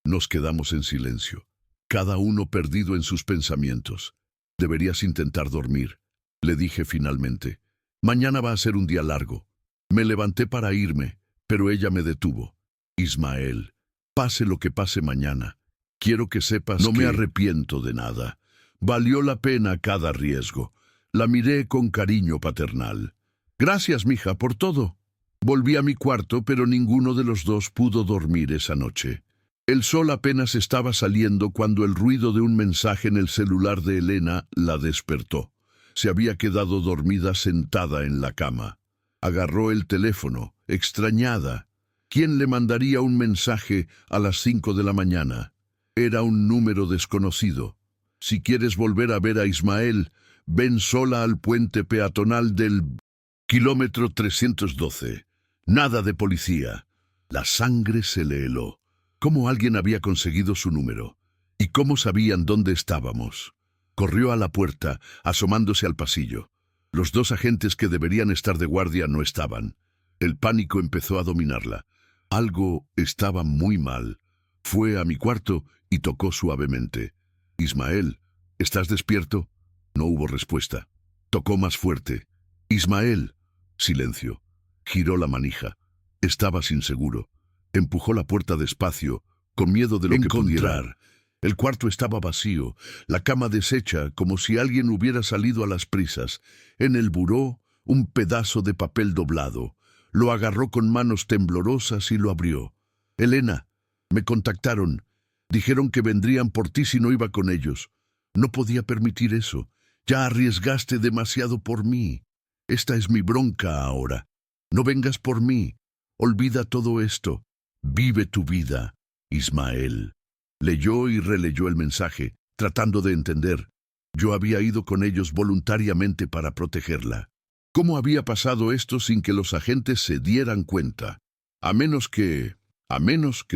Nos quedamos en silencio, cada uno perdido en sus pensamientos. «Deberías intentar dormir», le dije finalmente. «Mañana va a ser un día largo». Me levanté para irme, pero ella me detuvo. «Ismael, pase lo que pase mañana, quiero que sepas no me arrepiento de nada. Valió la pena cada riesgo». La miré con cariño paternal. «Gracias, mija, por todo». Volví a mi cuarto, pero ninguno de los dos pudo dormir esa noche. El sol apenas estaba saliendo cuando el ruido de un mensaje en el celular de Elena la despertó. Se había quedado dormida sentada en la cama. Agarró el teléfono, extrañada. ¿Quién le mandaría un mensaje a las 5 de la mañana? Era un número desconocido. «Si quieres volver a ver a Ismael, ven sola al puente peatonal del kilómetro 312. Nada de policía». La sangre se le heló. ¿Cómo alguien había conseguido su número? ¿Y cómo sabían dónde estábamos? Corrió a la puerta, asomándose al pasillo. Los 2 agentes que deberían estar de guardia no estaban. El pánico empezó a dominarla. Algo estaba muy mal. Fue a mi cuarto y tocó suavemente. «Ismael, ¿estás despierto?». No hubo respuesta. Tocó más fuerte. «Ismael». Silencio. Giró la manija. Estaba inseguro. Empujó la puerta despacio, con miedo de lo que pudiera. El cuarto estaba vacío, la cama deshecha, como si alguien hubiera salido a las prisas. En el buró, un pedazo de papel doblado. Lo agarró con manos temblorosas y lo abrió. Elena, me contactaron. Dijeron que vendrían por ti si no iba con ellos. No podía permitir eso. Ya arriesgaste demasiado por mí. Esta es mi bronca ahora. No vengas por mí. Olvida todo esto. Vive tu vida, Ismael. Leyó y releyó el mensaje, tratando de entender. Yo había ido con ellos voluntariamente para protegerla. ¿Cómo había pasado esto sin que los agentes se dieran cuenta? A menos que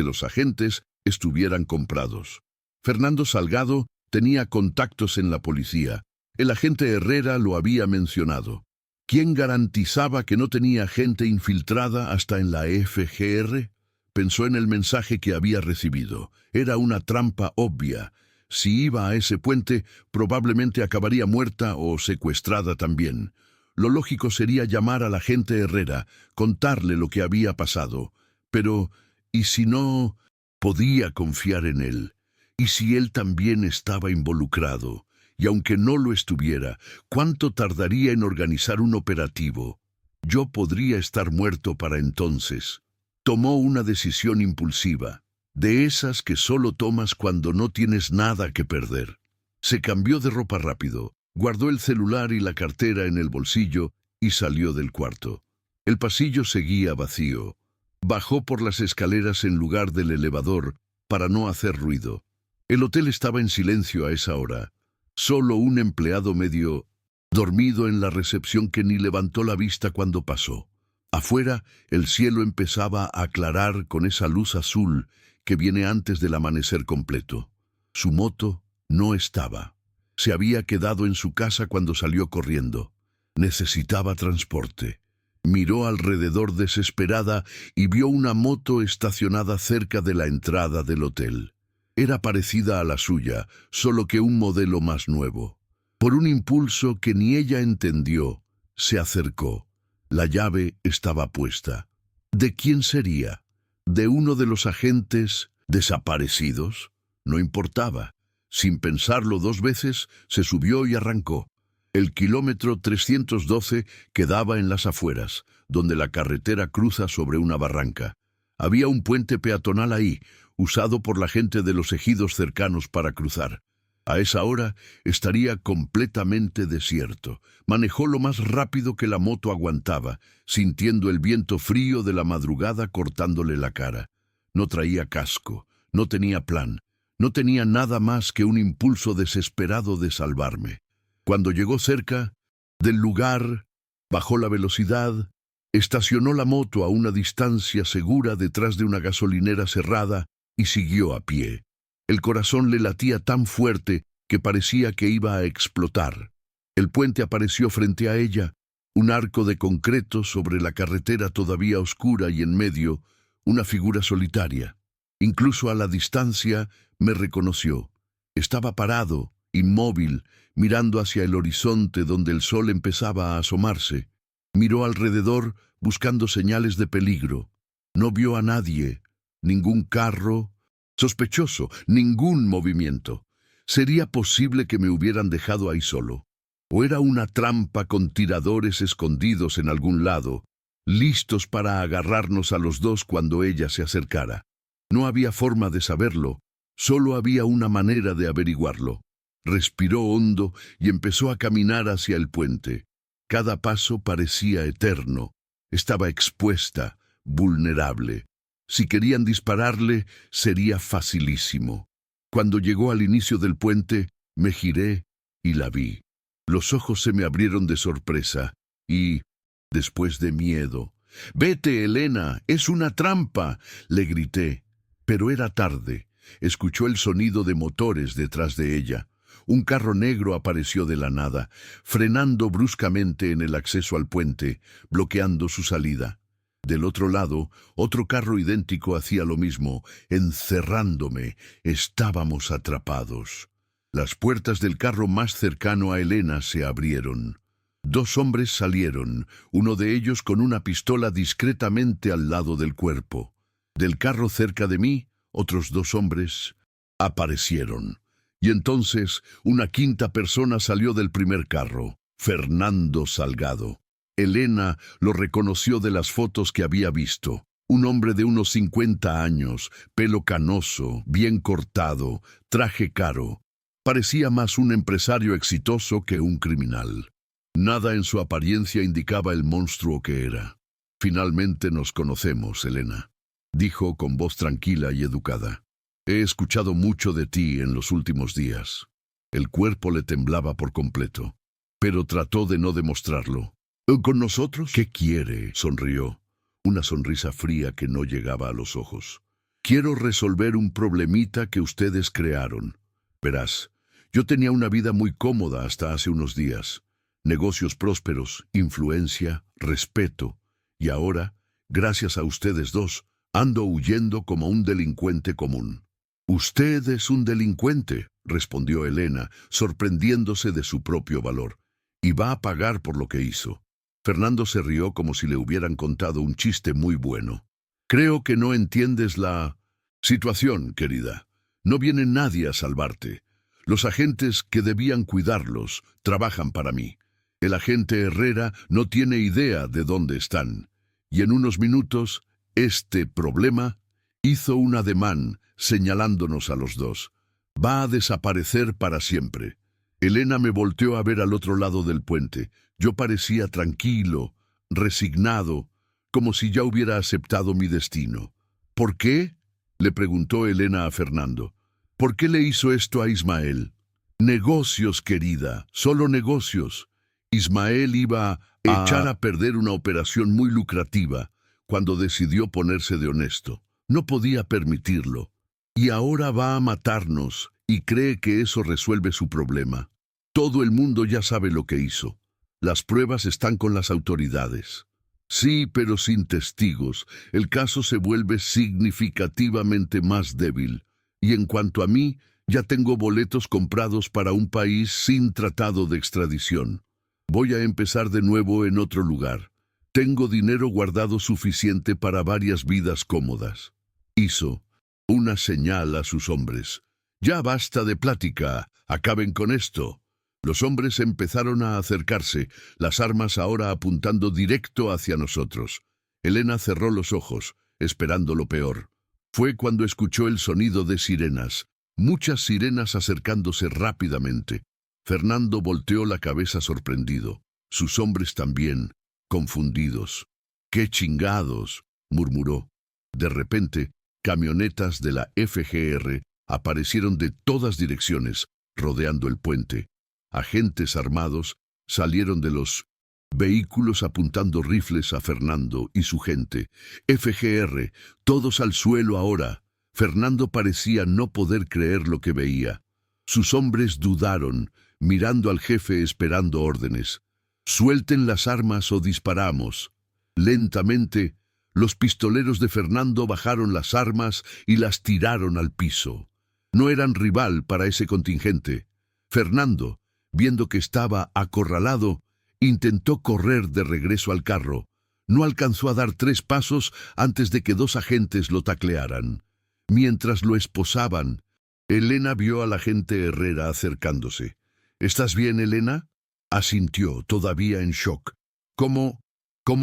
los agentes estuvieran comprados. Fernando Salgado tenía contactos en la policía. El agente Herrera lo había mencionado. ¿Quién garantizaba que no tenía gente infiltrada hasta en la FGR? Pensó en el mensaje que había recibido. Era una trampa obvia. Si iba a ese puente, probablemente acabaría muerta o secuestrada también. Lo lógico sería llamar al agente Herrera, contarle lo que había pasado. Pero, ¿y si no? Podía confiar en él. ¿Y si él también estaba involucrado? Y aunque no lo estuviera, ¿cuánto tardaría en organizar un operativo? Yo podría estar muerto para entonces. Tomó una decisión impulsiva, de esas que solo tomas cuando no tienes nada que perder. Se cambió de ropa rápido, guardó el celular y la cartera en el bolsillo y salió del cuarto. El pasillo seguía vacío. Bajó por las escaleras en lugar del elevador para no hacer ruido. El hotel estaba en silencio a esa hora. Solo un empleado medio dormido en la recepción que ni levantó la vista cuando pasó. Afuera, el cielo empezaba a aclarar con esa luz azul que viene antes del amanecer completo. Su moto no estaba. Se había quedado en su casa cuando salió corriendo. Necesitaba transporte. Miró alrededor desesperada y vio una moto estacionada cerca de la entrada del hotel. Era parecida a la suya, solo que un modelo más nuevo. Por un impulso que ni ella entendió, se acercó. La llave estaba puesta. ¿De quién sería? ¿De uno de los agentes desaparecidos? No importaba. Sin pensarlo dos veces, se subió y arrancó. El kilómetro 312 quedaba en las afueras, donde la carretera cruza sobre una barranca. Había un puente peatonal ahí, usado por la gente de los ejidos cercanos para cruzar. A esa hora estaría completamente desierto. Manejó lo más rápido que la moto aguantaba, sintiendo el viento frío de la madrugada cortándole la cara. No traía casco, no tenía plan, no tenía nada más que un impulso desesperado de salvarme. Cuando llegó cerca del lugar, bajó la velocidad, estacionó la moto a una distancia segura detrás de una gasolinera cerrada y siguió a pie. El corazón le latía tan fuerte que parecía que iba a explotar. El puente apareció frente a ella, un arco de concreto sobre la carretera todavía oscura y en medio, una figura solitaria. Incluso a la distancia me reconoció. Estaba parado, inmóvil, mirando hacia el horizonte donde el sol empezaba a asomarse. Miró alrededor buscando señales de peligro. No vio a nadie, ningún carro sospechoso, ningún movimiento. ¿Sería posible que me hubieran dejado ahí solo? ¿O era una trampa con tiradores escondidos en algún lado, listos para agarrarnos a los dos cuando ella se acercara? No había forma de saberlo, solo había una manera de averiguarlo. Respiró hondo y empezó a caminar hacia el puente. Cada paso parecía eterno. Estaba expuesta, vulnerable. Si querían dispararle, sería facilísimo. Cuando llegó al inicio del puente, me giré y la vi. Los ojos se me abrieron de sorpresa y, después de miedo, «¡Vete, Elena! ¡Es una trampa!», le grité. Pero era tarde. Escuchó el sonido de motores detrás de ella. Un carro negro apareció de la nada, frenando bruscamente en el acceso al puente, bloqueando su salida. Del otro lado, otro carro idéntico hacía lo mismo, encerrándome. Estábamos atrapados. Las puertas del carro más cercano a Elena se abrieron. Dos hombres salieron, uno de ellos con una pistola discretamente al lado del cuerpo. Del carro cerca de mí, otros dos hombres aparecieron. Y entonces una quinta persona salió del primer carro, Fernando Salgado. Elena lo reconoció de las fotos que había visto. Un hombre de unos 50 años, pelo canoso, bien cortado, traje caro. Parecía más un empresario exitoso que un criminal. Nada en su apariencia indicaba el monstruo que era. «Finalmente nos conocemos, Elena», dijo con voz tranquila y educada. «He escuchado mucho de ti en los últimos días». El cuerpo le temblaba por completo, pero trató de no demostrarlo. «¿Con nosotros?» «¿Qué quiere?», sonrió, una sonrisa fría que no llegaba a los ojos. «Quiero resolver un problemita que ustedes crearon. Verás, yo tenía una vida muy cómoda hasta hace unos días. Negocios prósperos, influencia, respeto. Y ahora, gracias a ustedes dos, ando huyendo como un delincuente común». «Usted es un delincuente», respondió Elena, sorprendiéndose de su propio valor, «y va a pagar por lo que hizo». Fernando se rió como si le hubieran contado un chiste muy bueno. «Creo que no entiendes la situación, querida. No viene nadie a salvarte. Los agentes que debían cuidarlos trabajan para mí. El agente Herrera no tiene idea de dónde están. Y en unos minutos, este problema hizo un ademán señalándonos a los dos. Va a desaparecer para siempre». Elena me volteó a ver al otro lado del puente. Yo parecía tranquilo, resignado, como si ya hubiera aceptado mi destino. «¿Por qué?», le preguntó Elena a Fernando. «¿Por qué le hizo esto a Ismael?» «Negocios, querida, solo negocios». Ismael iba a echar a perder una operación muy lucrativa cuando decidió ponerse de honesto. No podía permitirlo. Y ahora va a matarnos y cree que eso resuelve su problema. Todo el mundo ya sabe lo que hizo. Las pruebas están con las autoridades. Sí, pero sin testigos, el caso se vuelve significativamente más débil. Y en cuanto a mí, ya tengo boletos comprados para un país sin tratado de extradición. Voy a empezar de nuevo en otro lugar. Tengo dinero guardado suficiente para varias vidas cómodas. Hizo una señal a sus hombres. «Ya basta de plática, acaben con esto». Los hombres empezaron a acercarse, las armas ahora apuntando directo hacia nosotros. Elena cerró los ojos, esperando lo peor. Fue cuando escuchó el sonido de sirenas, muchas sirenas acercándose rápidamente. Fernando volteó la cabeza sorprendido, sus hombres también, confundidos. «¡Qué chingados!», murmuró. De repente, camionetas de la FGR aparecieron de todas direcciones, rodeando el puente. Agentes armados salieron de los vehículos apuntando rifles a Fernando y su gente. «FGR, todos al suelo ahora». Fernando parecía no poder creer lo que veía. Sus hombres dudaron, mirando al jefe esperando órdenes. «Suelten las armas o disparamos». Lentamente, los pistoleros de Fernando bajaron las armas y las tiraron al piso. No eran rival para ese contingente. Fernando, viendo que estaba acorralado, intentó correr de regreso al carro. No alcanzó a dar 3 pasos antes de que 2 agentes lo taclearan. Mientras lo esposaban, Elena vio al agente Herrera acercándose. «¿Estás bien, Elena?», asintió, todavía en shock. «¿Cómo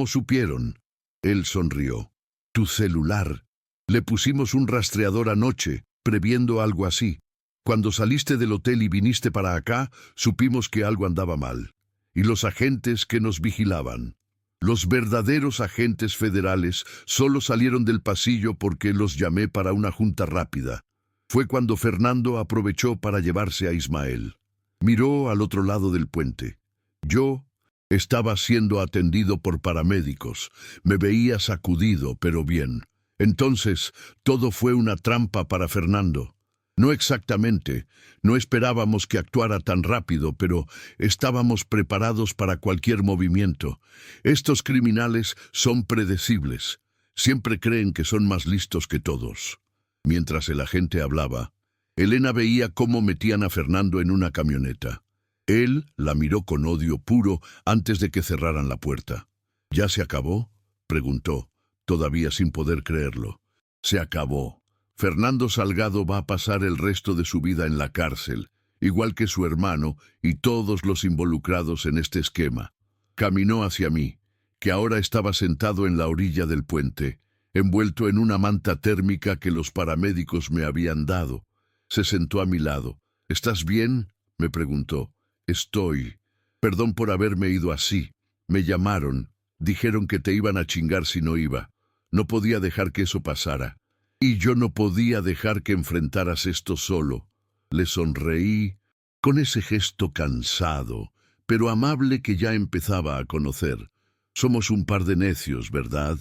supieron?». Él sonrió. «Tu celular. Le pusimos un rastreador anoche, previendo algo así. Cuando saliste del hotel y viniste para acá, supimos que algo andaba mal. Y los agentes que nos vigilaban. Los verdaderos agentes federales solo salieron del pasillo porque los llamé para una junta rápida. Fue cuando Fernando aprovechó para llevarse a Ismael». Miró al otro lado del puente. «Yo estaba siendo atendido por paramédicos. Me veía sacudido, pero bien. Entonces, todo fue una trampa para Fernando». «No exactamente. No esperábamos que actuara tan rápido, pero estábamos preparados para cualquier movimiento. Estos criminales son predecibles. Siempre creen que son más listos que todos». Mientras el agente hablaba, Elena veía cómo metían a Fernando en una camioneta. Él la miró con odio puro antes de que cerraran la puerta. «¿Ya se acabó?», preguntó, todavía sin poder creerlo. «Se acabó». Fernando Salgado va a pasar el resto de su vida en la cárcel, igual que su hermano y todos los involucrados en este esquema. Caminó hacia mí, que ahora estaba sentado en la orilla del puente, envuelto en una manta térmica que los paramédicos me habían dado. Se sentó a mi lado. ¿Estás bien?, me preguntó. Estoy. Perdón por haberme ido así. Me llamaron. Dijeron que te iban a chingar si no iba. No podía dejar que eso pasara. Y yo no podía dejar que enfrentaras esto solo. Le sonreí con ese gesto cansado, pero amable que ya empezaba a conocer. Somos un par de necios, ¿verdad?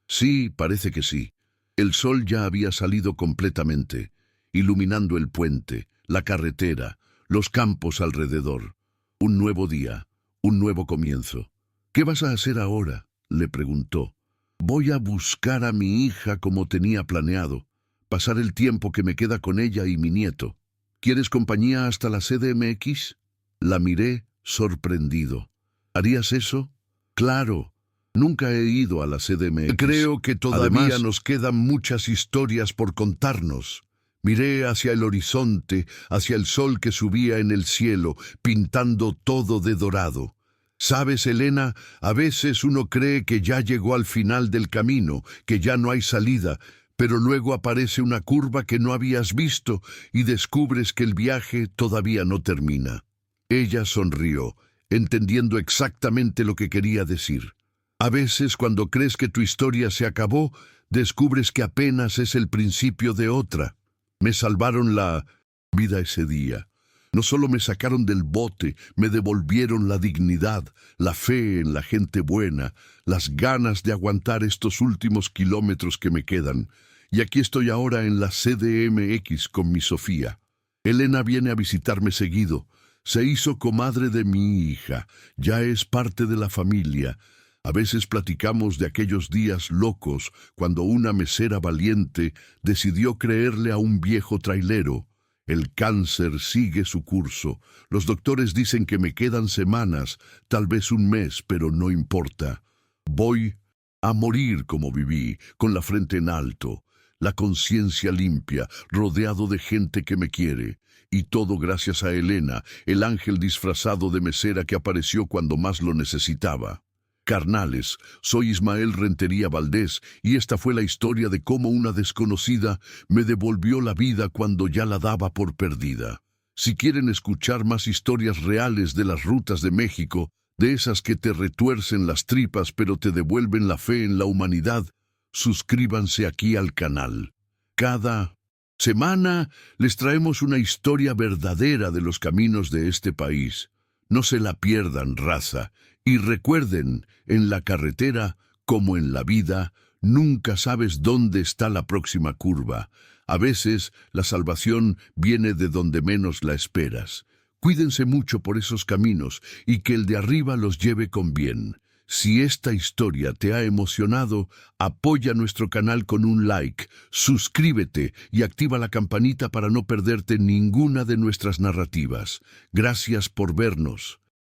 Sí, parece que sí. El sol ya había salido completamente, iluminando el puente, la carretera, los campos alrededor. Un nuevo día, un nuevo comienzo. ¿Qué vas a hacer ahora?, le preguntó. Voy a buscar a mi hija como tenía planeado, pasar el tiempo que me queda con ella y mi nieto. ¿Quieres compañía hasta la CDMX? La miré sorprendido. ¿Harías eso? Claro. Nunca he ido a la CDMX. Creo que todavía Además, nos quedan muchas historias por contarnos. Miré hacia el horizonte, hacia el sol que subía en el cielo, pintando todo de dorado. ¿Sabes, Elena? A veces uno cree que ya llegó al final del camino, que ya no hay salida, pero luego aparece una curva que no habías visto y descubres que el viaje todavía no termina. Ella sonrió, entendiendo exactamente lo que quería decir. A veces, cuando crees que tu historia se acabó, descubres que apenas es el principio de otra. Me salvaron la vida ese día. No solo me sacaron del bote, me devolvieron la dignidad, la fe en la gente buena, las ganas de aguantar estos últimos kilómetros que me quedan. Y aquí estoy ahora en la CDMX con mi Sofía. Elena viene a visitarme seguido. Se hizo comadre de mi hija, ya es parte de la familia. A veces platicamos de aquellos días locos cuando una mesera valiente decidió creerle a un viejo trailero. El cáncer sigue su curso. Los doctores dicen que me quedan semanas, tal vez un mes, pero no importa. Voy a morir como viví, con la frente en alto, la conciencia limpia, rodeado de gente que me quiere. Y todo gracias a Elena, el ángel disfrazado de mesera que apareció cuando más lo necesitaba. Carnales, soy Ismael Rentería Valdés y esta fue la historia de cómo una desconocida me devolvió la vida cuando ya la daba por perdida. Si quieren escuchar más historias reales de las rutas de México, de esas que te retuercen las tripas pero te devuelven la fe en la humanidad, suscríbanse aquí al canal. Cada semana les traemos una historia verdadera de los caminos de este país. No se la pierdan, raza. Y recuerden, en la carretera, como en la vida, nunca sabes dónde está la próxima curva. A veces, la salvación viene de donde menos la esperas. Cuídense mucho por esos caminos y que el de arriba los lleve con bien. Si esta historia te ha emocionado, apoya nuestro canal con un like, suscríbete y activa la campanita para no perderte ninguna de nuestras narrativas. Gracias por vernos.